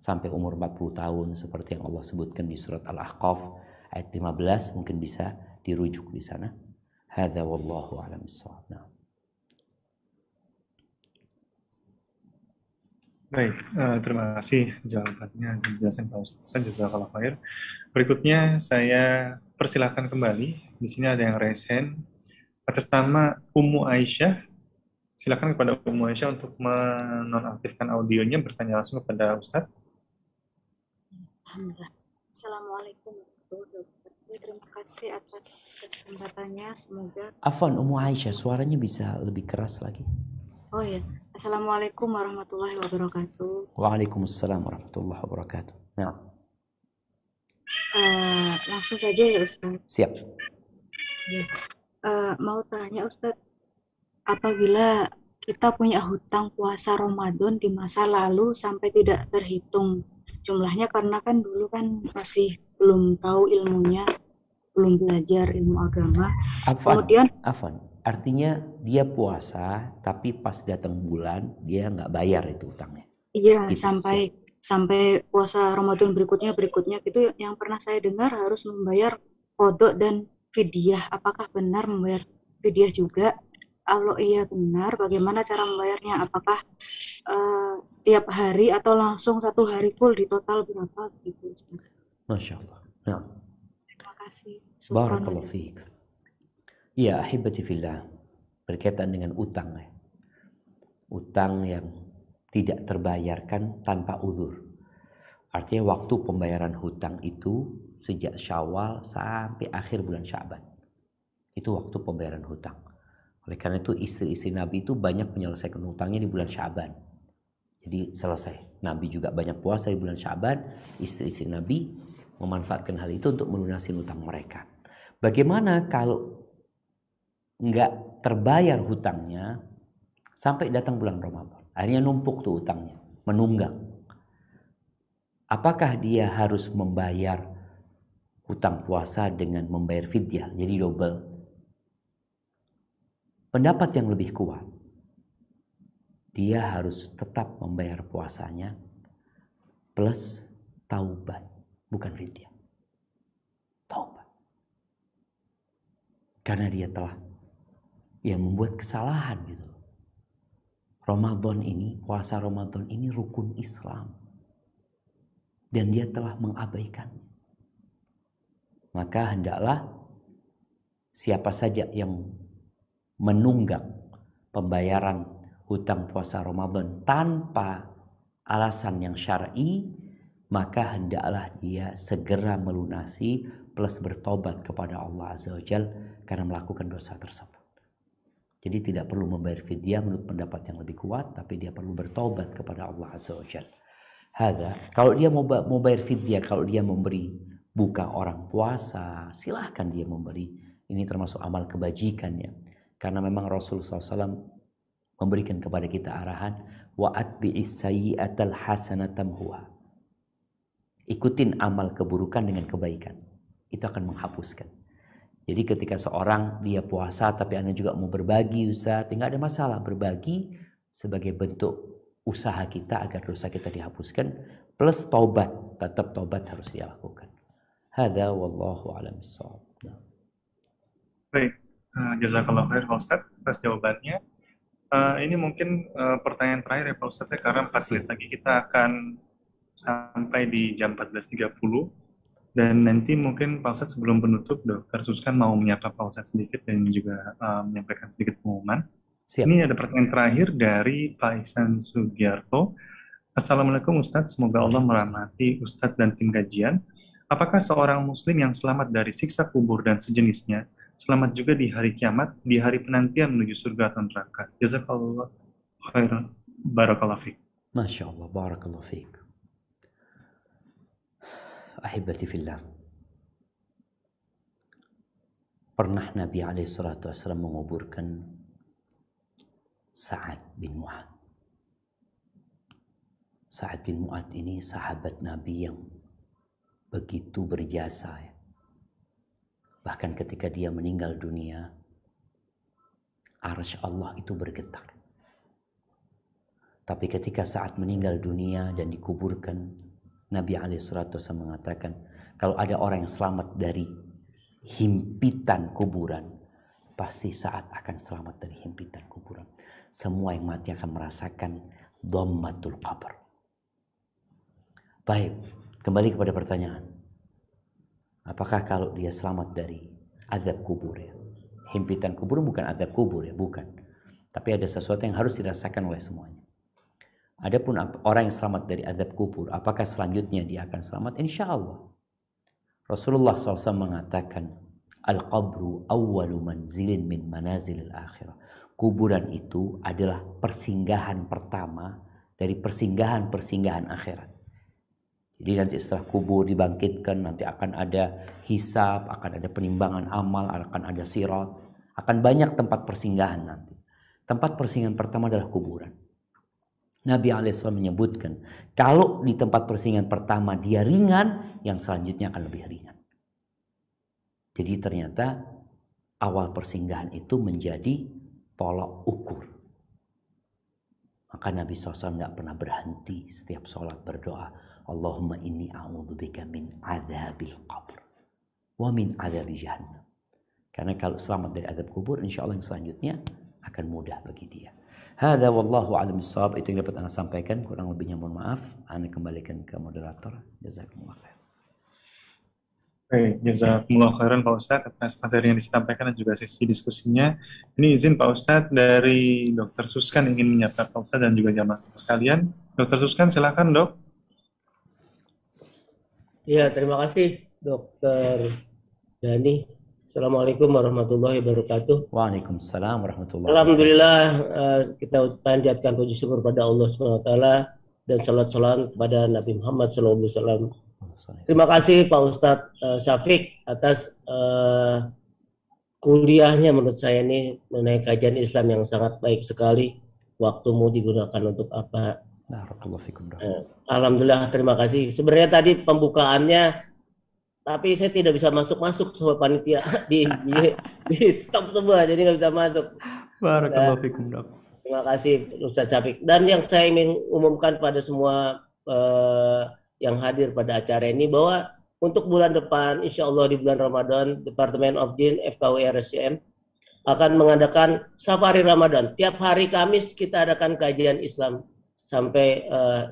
sampai umur 40 tahun seperti yang Allah sebutkan di surat Al-Ahqaf ayat 15, mungkin bisa dirujuk di sana. Hadza wallahu a'lam bissawab. Baik, terima kasih jawabannya dan penjelasan Pak Ustaz. Jazakallahu khair. Berikutnya saya persilahkan kembali. Di sini ada yang resen atas nama Ummu Aisyah. Silakan kepada Ummu Aisyah untuk menonaktifkan audionya, bertanya langsung kepada Ustaz. Alhamdulillah. Assalamualaikum warahmatullahi wabarakatuh. Terima kasih atas kesempatannya. Semoga. Afwan, Ummu Aisyah, suaranya bisa lebih keras lagi. Oh ya. Assalamualaikum warahmatullahi wabarakatuh. Waalaikumsalam warahmatullahi wabarakatuh. Nah. Langsung saja ya Ustaz. Siap. Ya. Mau tanya Ustaz, apabila kita punya hutang puasa Ramadan di masa lalu sampai tidak terhitung jumlahnya karena kan dulu kan masih belum tahu ilmunya, belum belajar ilmu agama. Kemudian artinya dia puasa tapi pas datang bulan dia nggak bayar itu hutangnya. Iya, gitu, sampai puasa Ramadan berikutnya gitu yang pernah saya dengar harus membayar qada dan fidyah. Apakah benar membayar fidyah juga? Kalau iya benar, bagaimana cara membayarnya? Apakah tiap hari atau langsung 1 hari full di total berapa gitu? Masya Allah. Nah. Terima kasih. Barakallahu fiik. Ya, ahibati fillah. Berkaitan dengan utang. Utang yang tidak terbayarkan tanpa uzur. Artinya waktu pembayaran hutang itu sejak Syawal sampai akhir bulan Sya'ban. Itu waktu pembayaran hutang. Oleh karena itu istri-istri Nabi itu banyak menyelesaikan hutangnya di bulan Sya'ban. Jadi selesai. Nabi juga banyak puasa di bulan Sya'ban. Istri-istri Nabi memanfaatkan hal itu untuk melunasi hutang mereka. Bagaimana kalau nggak terbayar hutangnya sampai datang bulan Ramadan? Akhirnya numpuk tuh hutangnya, menunggang. Apakah dia harus membayar hutang puasa dengan membayar fidyah? Jadi double. Pendapat yang lebih kuat, dia harus tetap membayar puasanya plus taubat, bukan fidyah. Taubat. Karena dia telah membuat kesalahan gitu. Ramadan ini, puasa Ramadan ini rukun Islam. Dan dia telah mengabaikannya. Maka hendaklah siapa saja yang menunggak pembayaran hutang puasa Ramadan tanpa alasan yang syar'i, maka hendaklah dia segera melunasi plus bertobat kepada Allah Azza wa Jalla karena melakukan dosa tersebut. Jadi tidak perlu membayar fidyah menurut pendapat yang lebih kuat, tapi dia perlu bertobat kepada Allah Azza wa Jalla. Kalau dia mau bayar fidyah, kalau dia memberi buka orang puasa, silahkan dia memberi. Ini termasuk amal kebajikan ya. Karena memang Rasulullah SAW memberikan kepada kita arahan wa atbi'is sayyi'atal hasanatan huwa. Ikutin amal keburukan dengan kebaikan. Itu akan menghapuskan. Jadi ketika seorang dia puasa tapi Anda juga mau berbagi, Ustaz, tidak ada masalah. Berbagi sebagai bentuk usaha kita agar dosa kita dihapuskan, plus taubat, tetap taubat harus dia lakukan. Hada wallahu a'lam bishawab. Baik, jazakallah khair Pak Ustadz atas jawabannya. Ini mungkin pertanyaan terakhir ya Pak Ustadz, karena 4 menit lagi kita akan sampai di jam 14.30. Dan nanti mungkin Pak Ustadz sebelum penutup, Dr. Suskan mau menyapa Pak Ustadz sedikit dan juga menyampaikan sedikit pengumuman. Siap. Ini ada pertanyaan terakhir dari Pak Ihsan Sugiarto. Assalamualaikum Ustadz, semoga Allah merahmati Ustadz dan tim kajian. Apakah seorang muslim yang selamat dari siksa kubur dan sejenisnya, selamat juga di hari kiamat, di hari penantian menuju surga atau neraka? Jazakallah khairan. Barakallahu fiik. Masya Allah, barakallahu fiik. Ahibati fillah. Pernah Nabi SAW menguburkan Sa'ad bin Mu'ad. Sa'ad bin Mu'ad ini sahabat Nabi yang begitu berjasa. Ya. Bahkan ketika dia meninggal dunia, arsy Allah itu bergetar. Tapi ketika Sa'ad meninggal dunia dan dikuburkan, Nabi SAW mengatakan, kalau ada orang yang selamat dari himpitan kuburan, pasti Sa'ad akan selamat dari himpitan kuburan. Semua yang mati akan merasakan dhammatul qabr. Baik, kembali kepada pertanyaan. Apakah kalau dia selamat dari azab kubur ya? Himpitan kubur bukan azab kubur ya, bukan. Tapi ada sesuatu yang harus dirasakan oleh semuanya. Adapun orang yang selamat dari azab kubur, apakah selanjutnya dia akan selamat? Insya Allah. Rasulullah SAW mengatakan, Al-qabru awwalu manzilin min manazilil akhirah. Kuburan itu adalah persinggahan pertama dari persinggahan-persinggahan akhirat. Jadi nanti setelah kubur dibangkitkan, nanti akan ada hisab, akan ada penimbangan amal, akan ada sirat. Akan banyak tempat persinggahan nanti. Tempat persinggahan pertama adalah kuburan. Nabi SAW menyebutkan, kalau di tempat persinggahan pertama dia ringan, yang selanjutnya akan lebih ringan. Jadi ternyata awal persinggahan itu menjadi tolak ukur. Maka Nabi SAW nggak pernah berhenti setiap sholat berdoa. Allahumma inni a'udzubika min azabil qabr wa min azabil jahannam. Karena kalau selamat dari azab kubur, insya Allah yang selanjutnya akan mudah bagi dia. Hada wallahu a'lam bishawab. Itu yang dapat Anda sampaikan. Kurang lebihnya mohon maaf. Anda kembalikan ke moderator. Jazakumullah khair. Baik, jazakumullah khairan Pak Ustadz atas materi yang disampaikan dan juga sesi diskusinya. Ini izin Pak Ustadz dari Dr. Suskan ingin menyapa Pak Ustadz dan juga jamaah sekalian. Dr. Suskan silakan Dok. Ya, terima kasih Dr. Dhani. Assalamualaikum warahmatullahi wabarakatuh. Waalaikumsalam warahmatullahi wabarakatuh. Alhamdulillah, kita panjatkan puji syukur pada Allah SWT dan salat kepada Nabi Muhammad SAW. Terima kasih Pak Ustadz Syafiq atas kuliahnya menurut saya ini mengenai kajian Islam yang sangat baik sekali. Waktumu digunakan untuk apa? Alhamdulillah, terima kasih. Sebenarnya tadi pembukaannya, tapi saya tidak bisa masuk sama panitia di stop semua, jadi nggak bisa masuk. Barakallahu fikum, Dok. Terima kasih Ustaz Syafiq. Dan yang saya ingin umumkan pada semua yang hadir pada acara ini, bahwa untuk bulan depan, insya Allah di bulan Ramadan, Departemen of Din FKUI RSCM akan mengadakan Safari Ramadan. Tiap hari Kamis kita adakan kajian Islam sampai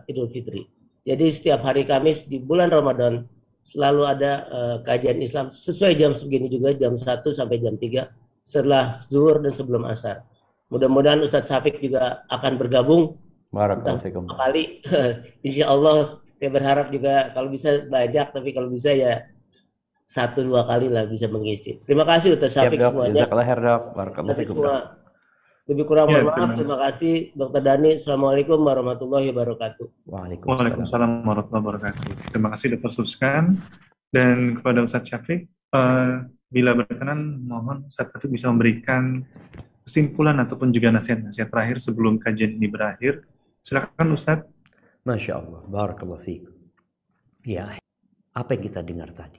Idul Fitri. Jadi setiap hari Kamis di bulan Ramadan selalu ada kajian Islam sesuai jam segini juga, jam 1 sampai jam 3 setelah zuhur dan sebelum asar. Mudah-mudahan Ustadz Syafiq juga akan bergabung. Barakallahu kali. Insya Allah saya berharap juga kalau bisa banyak, tapi kalau bisa ya 1-2 kali lah bisa mengisi. Terima kasih Ustadz Syafiq semuanya. Lebih kurang mohon maaf. Terima kasih Dr. Dhani. Assalamualaikum warahmatullahi wabarakatuh. Waalaikumsalam warahmatullahi wabarakatuh. Terima kasih Dr. Suskan. Dan kepada Ustadz Syafiq, bila berkenan mohon Ustadz Syafiq bisa memberikan kesimpulan ataupun juga nasihat-nasihat terakhir sebelum kajian ini berakhir. Silakan Ustadz. Masya Allah, barakallahu fiik. Ya, apa yang kita dengar tadi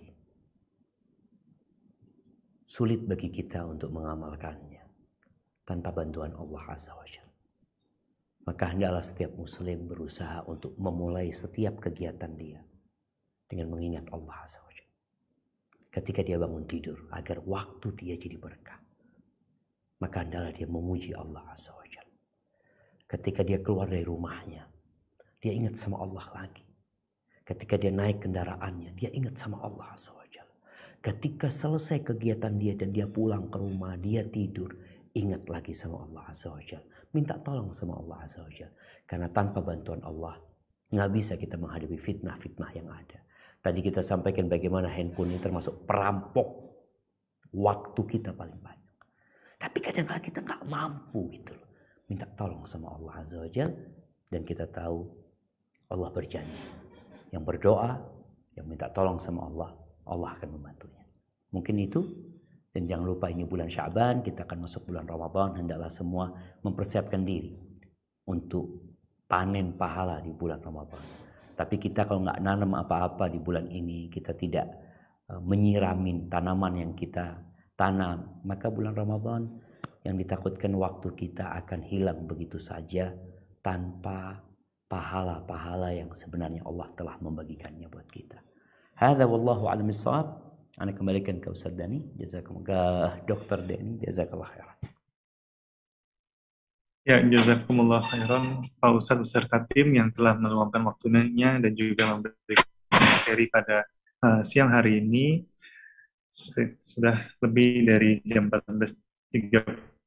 sulit bagi kita untuk mengamalkannya tanpa bantuan Allah Azza wa Jalla. Maka hendaklah setiap muslim berusaha untuk memulai setiap kegiatan dia dengan mengingat Allah Azza wa Jalla. Ketika dia bangun tidur, agar waktu dia jadi berkah, maka hendaklah dia memuji Allah Azza wa Jalla. Ketika dia keluar dari rumahnya, dia ingat sama Allah lagi. Ketika dia naik kendaraannya, dia ingat sama Allah Azza wa Jalla. Ketika selesai kegiatan dia dan dia pulang ke rumah, dia tidur, ingat lagi sama Allah Azza wa Jalla. Minta tolong sama Allah Azza wa Jalla. Karena tanpa bantuan Allah, nggak bisa kita menghadapi fitnah-fitnah yang ada. Tadi kita sampaikan bagaimana handphone ini termasuk perampok waktu kita paling banyak. Tapi kadang-kadang kita nggak mampu gitu loh. Minta tolong sama Allah Azza wa Jalla. Dan kita tahu Allah berjanji. Yang berdoa, yang minta tolong sama Allah, Allah akan membantunya. Mungkin itu. Dan jangan lupa ini bulan Sya'ban, kita akan masuk bulan Ramadan. Hendaklah semua mempersiapkan diri untuk panen pahala di bulan Ramadan. Tapi kita kalau nggak nanam apa-apa di bulan ini, kita tidak menyiramin tanaman yang kita tanam, maka bulan Ramadan yang ditakutkan waktu kita akan hilang begitu saja tanpa pahala-pahala yang sebenarnya Allah telah membagikannya buat kita. Hadza wallahu a'lam bissawab. Ana kembalikan ke Ustaz Dani, jazakumullah, Dr. Dani, jazakallah khairan. Ya, jazakumullah khairan Pak Ustaz beserta tim yang telah meluangkan waktunya dan juga memberikan materi pada siang hari ini. Sudah lebih dari jam 14.30.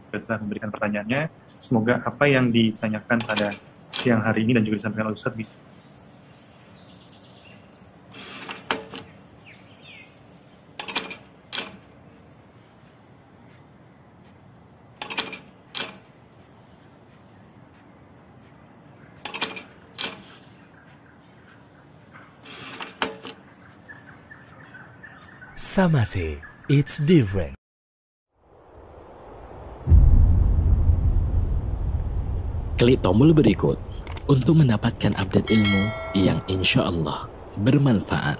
Telah memberikan pertanyaannya. Semoga apa yang ditanyakan pada siang hari ini dan juga disampaikan oleh Ustaz bisa. Samate, it's different. Klik tombol berikut untuk mendapatkan update ilmu yang insya Allah bermanfaat.